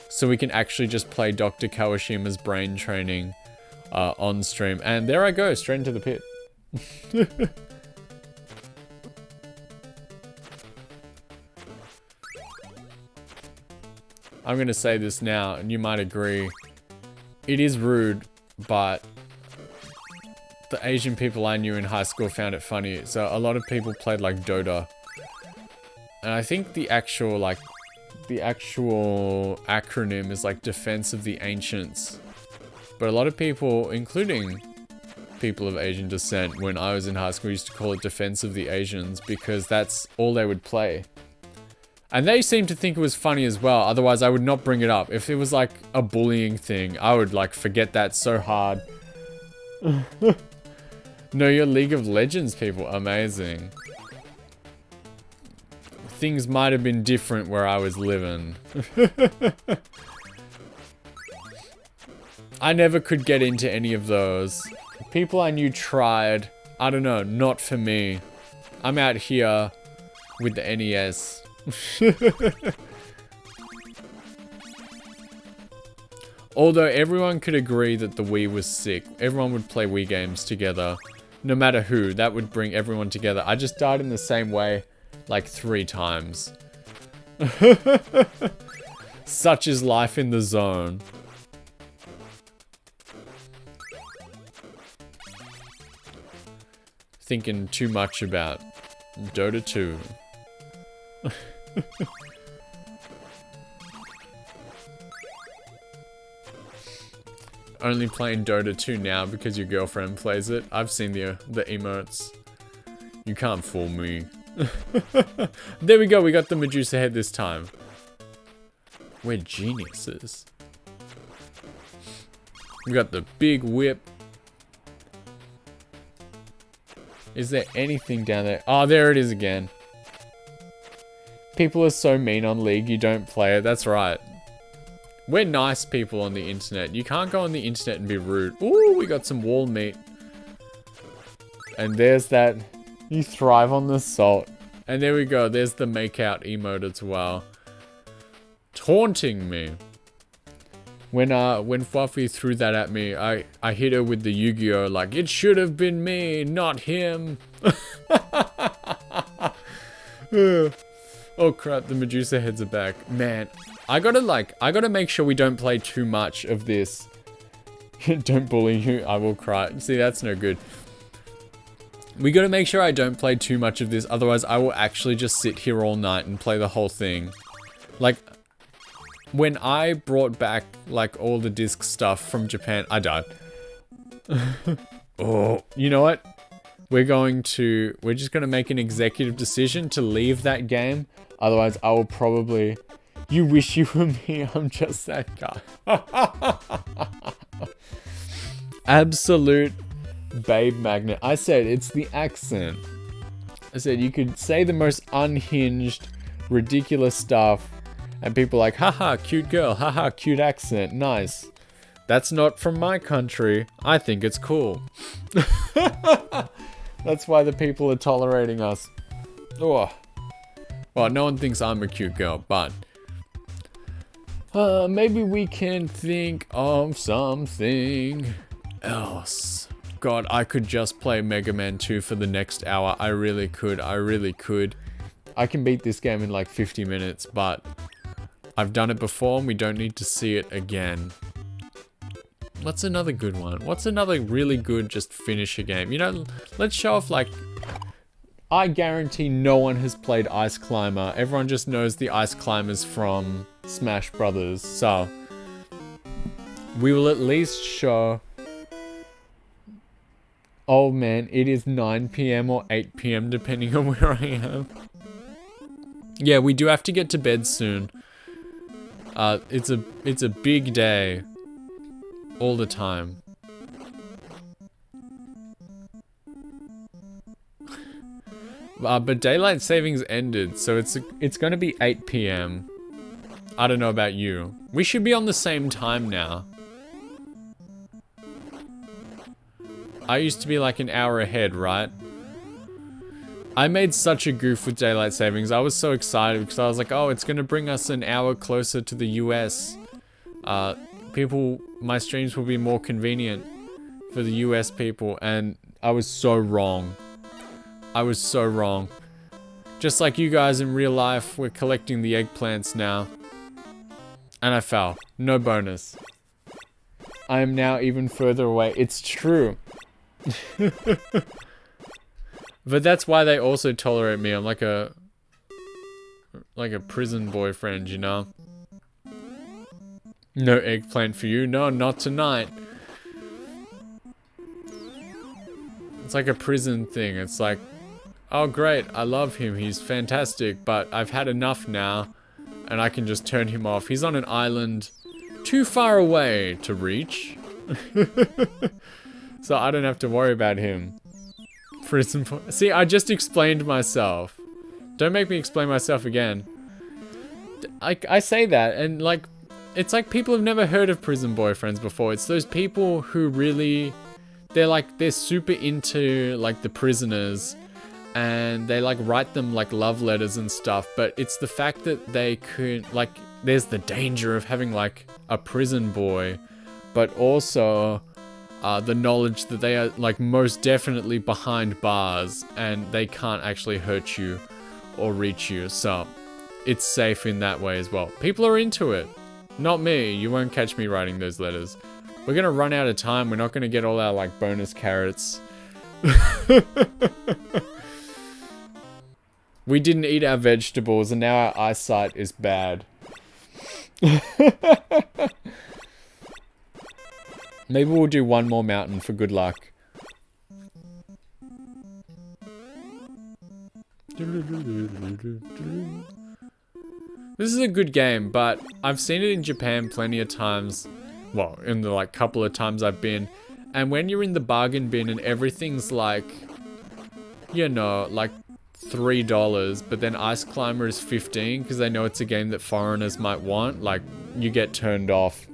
so we can actually just play Dr. Kawashima's brain training on stream. And there I go, straight into the pit. I'm gonna say this now, and you might agree. It is rude, but the Asian people I knew in high school found it funny. So a lot of people played like Dota. And I think the actual acronym is like Defense of the Ancients. But a lot of people, including people of Asian descent, when I was in high school, used to call it Defense of the Asians because that's all they would play. And they seemed to think it was funny as well, otherwise I would not bring it up. If it was like a bullying thing, I would like forget that so hard. No, you're League of Legends people, amazing. Things might have been different where I was living. I never could get into any of those. People I knew tried. I don't know, not for me. I'm out here with the NES. Although everyone could agree that the Wii was sick. Everyone would play Wii games together. No matter who, that would bring everyone together. I just died in the same way like 3 times. Such is life in the zone. Thinking too much about Dota 2. Only playing Dota 2 now because your girlfriend plays it. I've seen the emotes. You can't fool me. There we go, we got the Medusa head this time. We're geniuses. We got the big whip. Is there anything down there? Oh, there it is again. People are so mean on League, you don't play it. That's right. We're nice people on the internet. You can't go on the internet and be rude. Ooh, we got some wall meat. And there's that. You thrive on the salt. And there we go. There's the make out emote as well. Taunting me. When Fluffy threw that at me, I hit her with the Yu-Gi-Oh! Like, it should have been me, not him. Oh crap, the Medusa heads are back. Man, I gotta make sure we don't play too much of this. Don't bully you, I will cry. See, that's no good. We gotta make sure I don't play too much of this, otherwise I will actually just sit here all night and play the whole thing. Like, when I brought back, like, all the disc stuff from Japan, I died. Oh, you know what? We're just gonna make an executive decision to leave that game. Otherwise, I will probably... You wish you were me, I'm just that guy. Absolute babe magnet. I said, it's the accent. I said, you could say the most unhinged, ridiculous stuff, and people are like, haha, cute girl, haha, cute accent, nice. That's not from my country. I think it's cool. That's why the people are tolerating us. Oh. Well, no one thinks I'm a cute girl, but... maybe we can think of something else. God, I could just play Mega Man 2 for the next hour. I really could. I really could. I can beat this game in like 50 minutes, but... I've done it before and we don't need to see it again. What's another good one? What's another really good just finisher game? You know, let's show off like... I guarantee no one has played Ice Climber. Everyone just knows the Ice Climbers from Smash Brothers. So, we will at least show... Oh man, it is 9 PM or 8 PM depending on where I am. Yeah, we do have to get to bed soon. It's a big day. All the time. But daylight savings ended, so it's gonna be 8 PM. I don't know about you. We should be on the same time now. I used to be like an hour ahead, right? I made such a goof with daylight savings. I was so excited because I was like, oh, it's gonna bring us an hour closer to the US. My streams will be more convenient for the US people, and I was so wrong. I was so wrong. Just like you guys in real life, we're collecting the eggplants now. And I fell. No bonus. I am now even further away. It's true. But that's why they also tolerate me. I'm like a prison boyfriend, you know? No eggplant for you. No, not tonight. It's like a prison thing. It's like, oh great, I love him. He's fantastic, but I've had enough now. And I can just turn him off. He's on an island too far away to reach. So I don't have to worry about him. See, I just explained myself. Don't make me explain myself again. I say that, and like, it's like people have never heard of prison boyfriends before. It's those people who really, they're super into like the prisoners, and they like write them like love letters and stuff. But it's the fact that they could, like, there's the danger of having like a prison boy, but also the knowledge that they are like most definitely behind bars and they can't actually hurt you or reach you. So it's safe in that way as well. People are into it. Not me. You won't catch me writing those letters. We're gonna run out of time. We're not gonna get all our like bonus carrots. We didn't eat our vegetables and now our eyesight is bad. Maybe we'll do one more mountain for good luck. This is a good game, but I've seen it in Japan plenty of times. Well, in the like couple of times I've been. And when you're in the bargain bin and everything's like, you know, like $3, but then Ice Climber is 15 because they know it's a game that foreigners might want, like, you get turned off.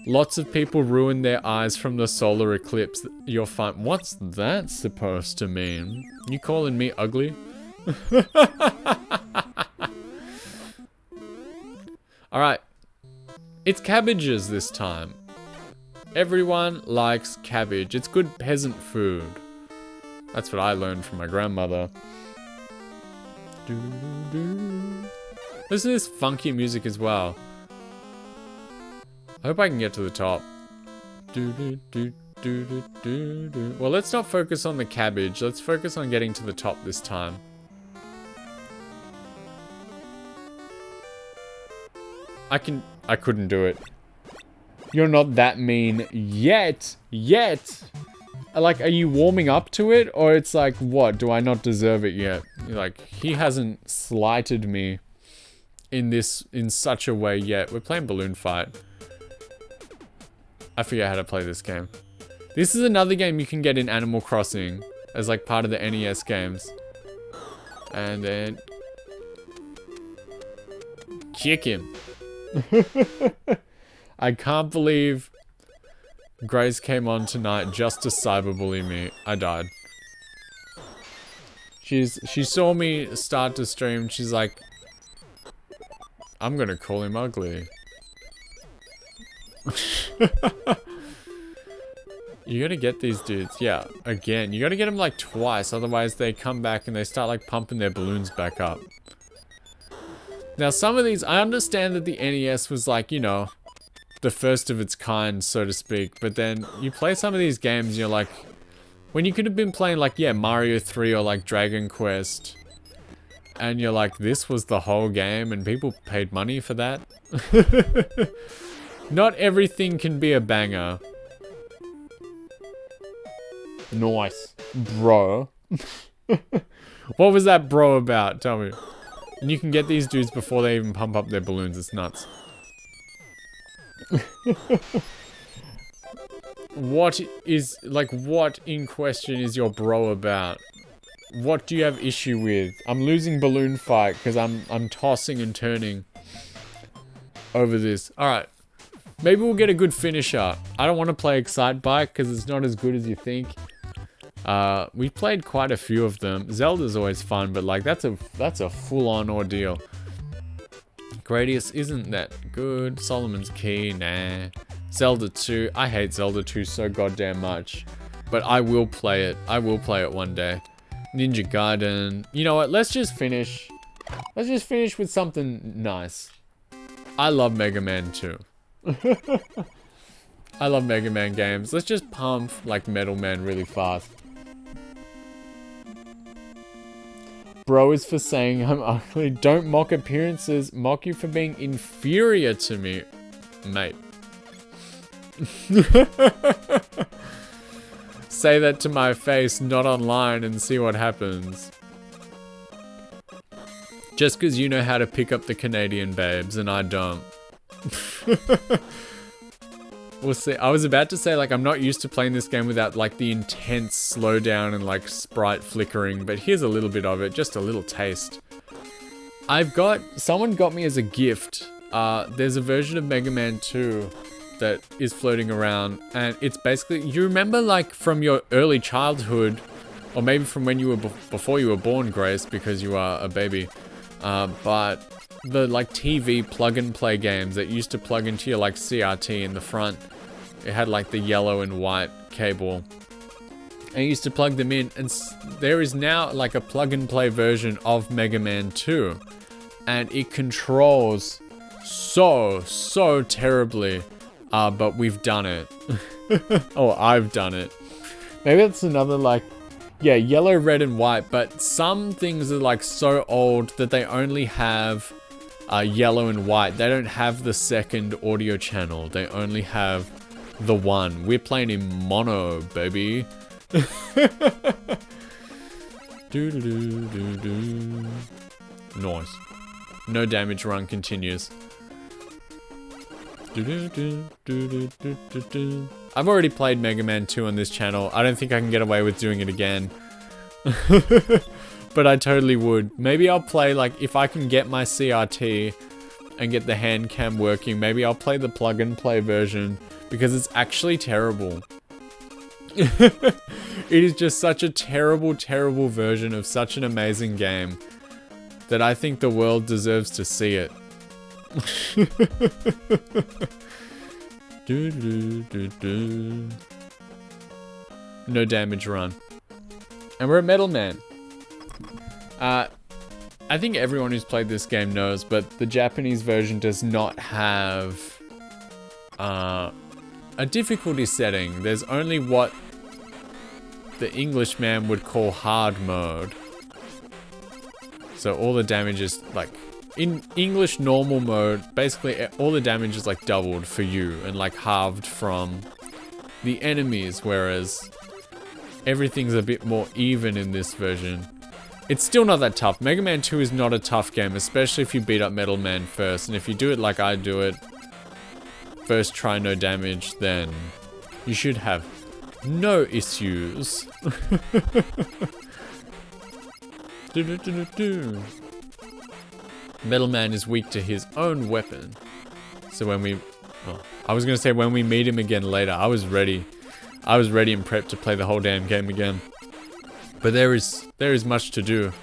Lots of people ruin their eyes from the solar eclipse. You're fine. What's that supposed to mean? You calling me ugly? Alright. It's cabbages this time. Everyone likes cabbage. It's good peasant food. That's what I learned from my grandmother. Listen to this funky music as well. I hope I can get to the top. Well, let's not focus on the cabbage. Let's focus on getting to the top this time. I couldn't do it. You're not that mean yet. Like, are you warming up to it? Or it's like, what? Do I not deserve it yet? Like, he hasn't slighted me in such a way yet. We're playing Balloon Fight. I forget how to play this game. This is another game you can get in Animal Crossing as like part of the NES games. And then kick him. I can't believe Grace came on tonight just to cyberbully me. I died. She saw me start to stream. She's like, I'm gonna call him ugly. You gotta get these dudes. Yeah, again. You gotta get them like twice. Otherwise they come back and they start like pumping their balloons back up. Now some of these, I understand that the NES was like, you know, the first of its kind, so to speak. But then you play some of these games and you're like, When you could have been playing like, yeah, Mario 3 or like Dragon Quest. And you're like, this was the whole game and people paid money for that. Not everything can be a banger. Nice. Bro. What was that bro about? Tell me. And you can get these dudes before they even pump up their balloons. It's nuts. What in question is your bro about? What do you have issue with? I'm losing balloon fight because I'm tossing and turning over this. Alright. Maybe we'll get a good finisher. I don't want to play Excite Bike because it's not as good as you think. We played quite a few of them. Zelda's always fun, but like that's a full-on ordeal. Gradius isn't that good. Solomon's Key, nah. Zelda 2, I hate Zelda 2 so goddamn much. But I will play it. I will play it one day. Ninja Gaiden. You know what? Let's just finish. Let's just finish with something nice. I love Mega Man 2. I love Mega Man games. Let's just pump like Metal Man really fast. Bro is for saying I'm ugly. Don't mock appearances. Mock you for being inferior to me, mate. Say that to my face, not online, and see what happens. Just because you know how to pick up the Canadian babes and I don't. We'll see. I was about to say, like, I'm not used to playing this game without, like, the intense slowdown and, like, sprite flickering, but here's a little bit of it, just a little taste. Someone got me as a gift, there's a version of Mega Man 2 that is floating around, and it's basically, you remember, like, from your early childhood, or maybe from when you were, before you were born, Grace, because you are a baby, but the like TV plug and play games that used to plug into your like CRT in the front. It had like the yellow and white cable. And you used to plug them in, and there is now like a plug and play version of Mega Man 2. And it controls so terribly. But we've done it. Oh, I've done it. Maybe that's another like, yeah, yellow, red, and white, but some things are like so old that they only have yellow and white. They don't have the second audio channel. They only have the one. We're playing in mono, baby. Nice. No damage run continues. I've already played Mega Man 2 on this channel. I don't think I can get away with doing it again. But I totally would. Maybe I'll play, like, if I can get my CRT and get the hand cam working, maybe I'll play the plug and play version, because it's actually terrible. It is just such a terrible version of such an amazing game that I think the world deserves to see it. No damage run. And we're a Metal Man. I think everyone who's played this game knows, but the Japanese version does not have a difficulty setting. There's only what the Englishman would call hard mode. So all the damage is like, in English normal mode, basically all the damage is like doubled for you and like halved from the enemies, whereas everything's a bit more even in this version. It's still not that tough. Mega Man 2 is not a tough game, especially if you beat up Metal Man first. And if you do it like I do it, first try no damage, then you should have no issues. Metal Man is weak to his own weapon. So when we... well, I was going to say when we meet him again later. I was ready. I was ready and prepped to play the whole damn game again. But there is much to do.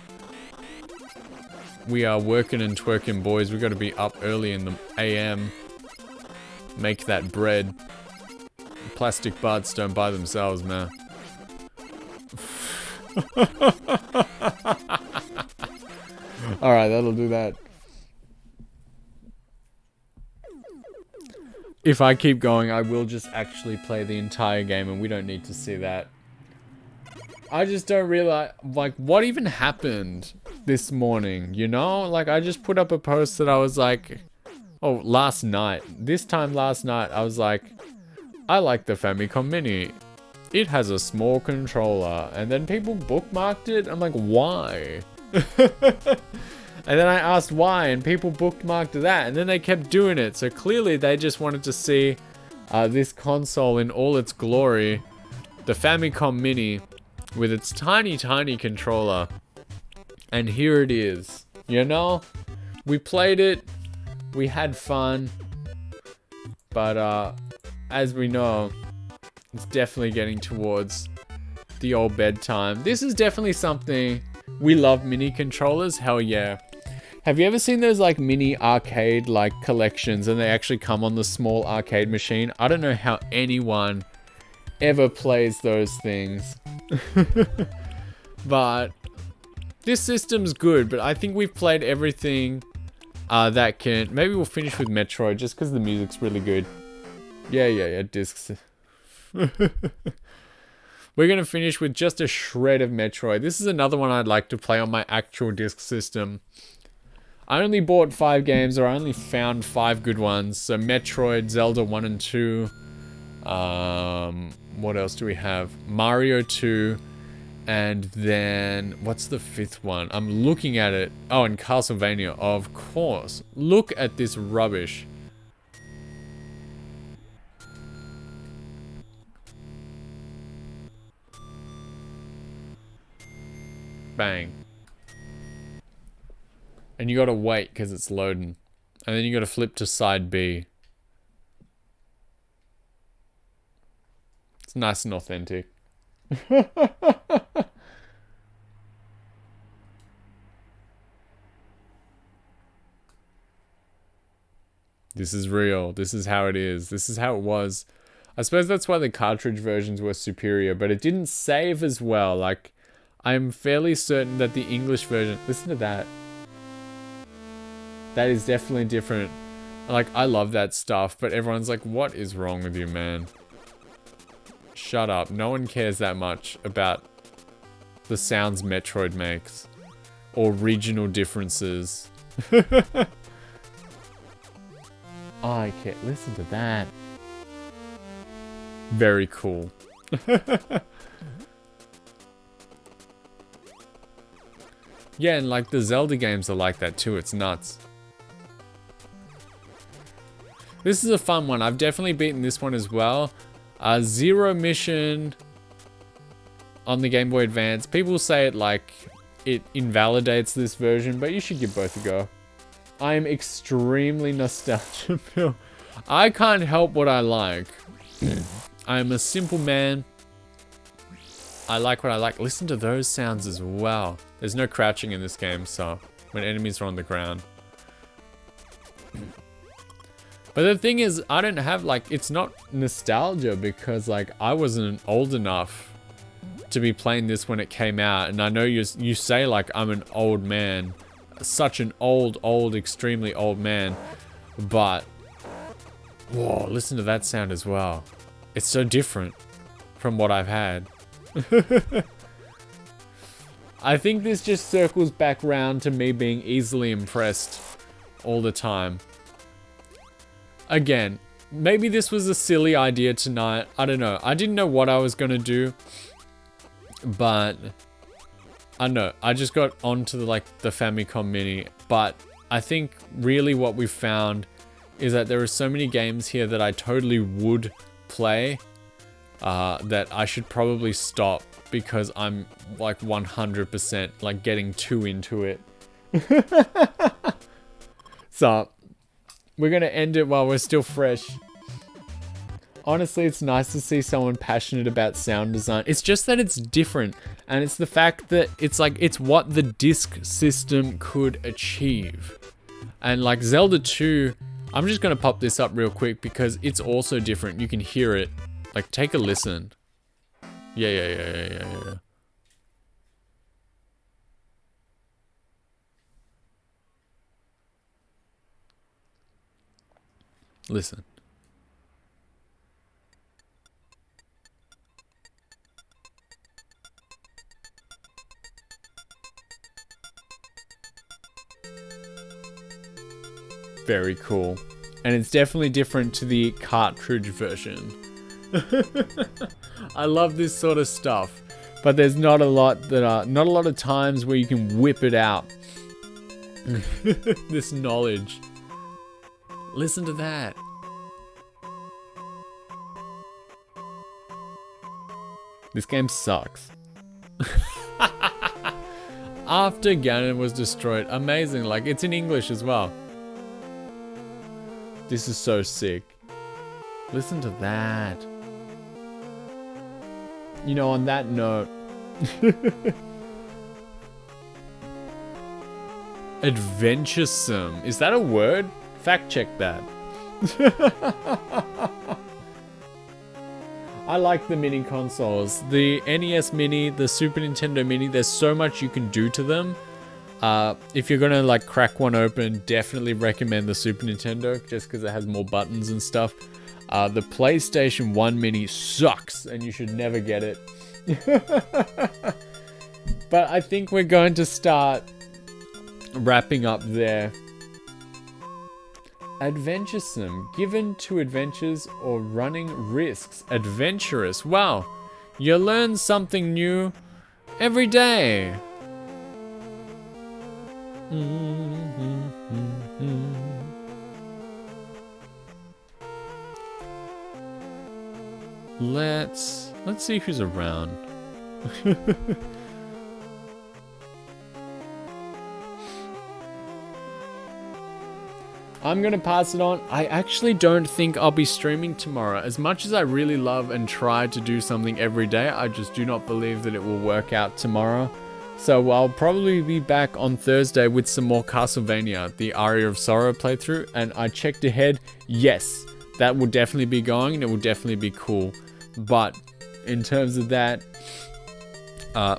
We are working and twerking, boys. We got to be up early in the AM. Make that bread. Plastic butts don't buy themselves, man. Alright, that'll do that. If I keep going, I will just actually play the entire game and we don't need to see that. I just don't realize, like, what even happened this morning, you know? Like, I just put up a post that I was like, oh, last night. This time last night, I was like, I like the Famicom Mini. It has a small controller. And then people bookmarked it. I'm like, why? And then I asked why, and people bookmarked that. And then they kept doing it. So clearly, they just wanted to see this console in all its glory. The Famicom Mini with its tiny, tiny controller. And here it is. You know? We played it. We had fun. But as we know, it's definitely getting towards the old bedtime. This is definitely something. We love mini controllers. Hell yeah. Have you ever seen those like mini arcade like collections and they actually come on the small arcade machine? I don't know how anyone ever plays those things. But this system's good, but I think we've played everything that can. Maybe we'll finish with Metroid just because the music's really good. Yeah, discs. We're gonna finish with just a shred of Metroid. This is another one I'd like to play on my actual disc system. I only bought 5 games, or I only found 5 good ones. So Metroid, Zelda 1 and 2. What else do we have? Mario 2. And then, what's the 5th one? I'm looking at it. Oh, and Castlevania, of course. Look at this rubbish. Bang. And you gotta wait because it's loading. And then you gotta flip to side B. It's nice and authentic. This is real. This is how it is. This is how it was. I suppose that's why the cartridge versions were superior, but it didn't save as well. Like, I'm fairly certain that the English version... Listen to that. That is definitely different. Like, I love that stuff, but everyone's like, what is wrong with you, man? Shut up. No one cares that much about the sounds Metroid makes. Or regional differences. I can't listen to that. Very cool. Yeah, and like the Zelda games are like that too. It's nuts. This is a fun one. I've definitely beaten this one as well. Zero Mission on the Game Boy Advance. People say it like it invalidates this version, but you should give both a go. I am extremely nostalgic. I can't help what I like. I am a simple man. I like what I like. Listen to those sounds as well. There's no crouching in this game, so when enemies are on the ground. But the thing is, I don't have like, it's not nostalgia because like I wasn't old enough to be playing this when it came out. And I know you say like I'm an old man, such an old, extremely old man. But, whoa, listen to that sound as well. It's so different from what I've had. I think this just circles back round to me being easily impressed all the time. Again, maybe this was a silly idea tonight. I don't know. I didn't know what I was going to do. But I don't know. I just got onto the Famicom Mini. But I think really what we found is that there are so many games here that I totally would play. That I should probably stop because I'm like 100% like getting too into it. So we're gonna end it while we're still fresh. Honestly, it's nice to see someone passionate about sound design. It's just that it's different, and it's the fact that it's like it's what the disc system could achieve. And like Zelda 2, I'm just gonna pop this up real quick because it's also different. You can hear it. Like, take a listen. Yeah. Listen. very cool. And it's definitely different to the cartridge version. I love this sort of stuff. But there's not a lot of times where you can whip it out. This knowledge. Listen to that. This game sucks. After Ganon was destroyed. Amazing. Like, it's in English as well. This is so sick. Listen to that. You know, on that note. Adventuresome. Is that a word? Fact check that. I like the mini consoles. The NES Mini, the Super Nintendo Mini, there's so much you can do to them. If you're gonna like crack one open, definitely recommend the Super Nintendo just because it has more buttons and stuff. The PlayStation 1 Mini sucks and you should never get it. But I think we're going to start wrapping up there. Adventuresome, given to adventures or running risks. Adventurous, wow. You learn something new every day. Let's see who's around. I'm gonna pass it on. I actually don't think I'll be streaming tomorrow. As much as I really love and try to do something every day, I just do not believe that it will work out tomorrow. So I'll probably be back on Thursday with some more Castlevania, the Aria of Sorrow playthrough. And I checked ahead, yes, that will definitely be going and it will definitely be cool. But in terms of that,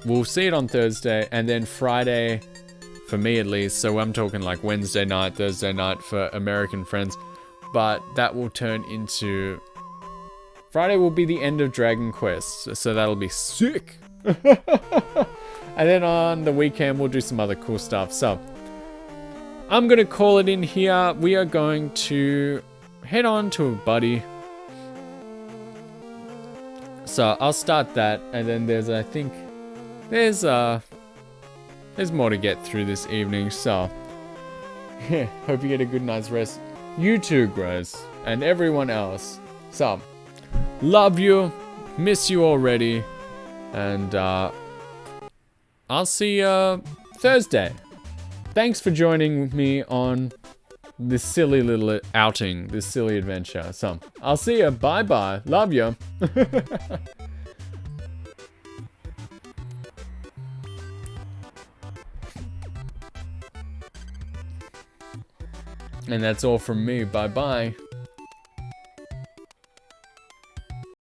we'll see it on Thursday and then Friday, for me at least. So I'm talking like Wednesday night, Thursday night for American friends. But that will turn into... Friday will be the end of Dragon Quest. So that'll be sick. And then on the weekend, we'll do some other cool stuff. So I'm going to call it in here. We are going to head on to a buddy. So I'll start that. And then there's, I think, there's more to get through this evening. So yeah, hope you get a good night's rest. You too, Grace, and everyone else. So love you, miss you already, and I'll see you Thursday. Thanks for joining me on this silly little outing, this silly adventure. So I'll see you. Bye bye. Love you. And that's all from me. Bye bye.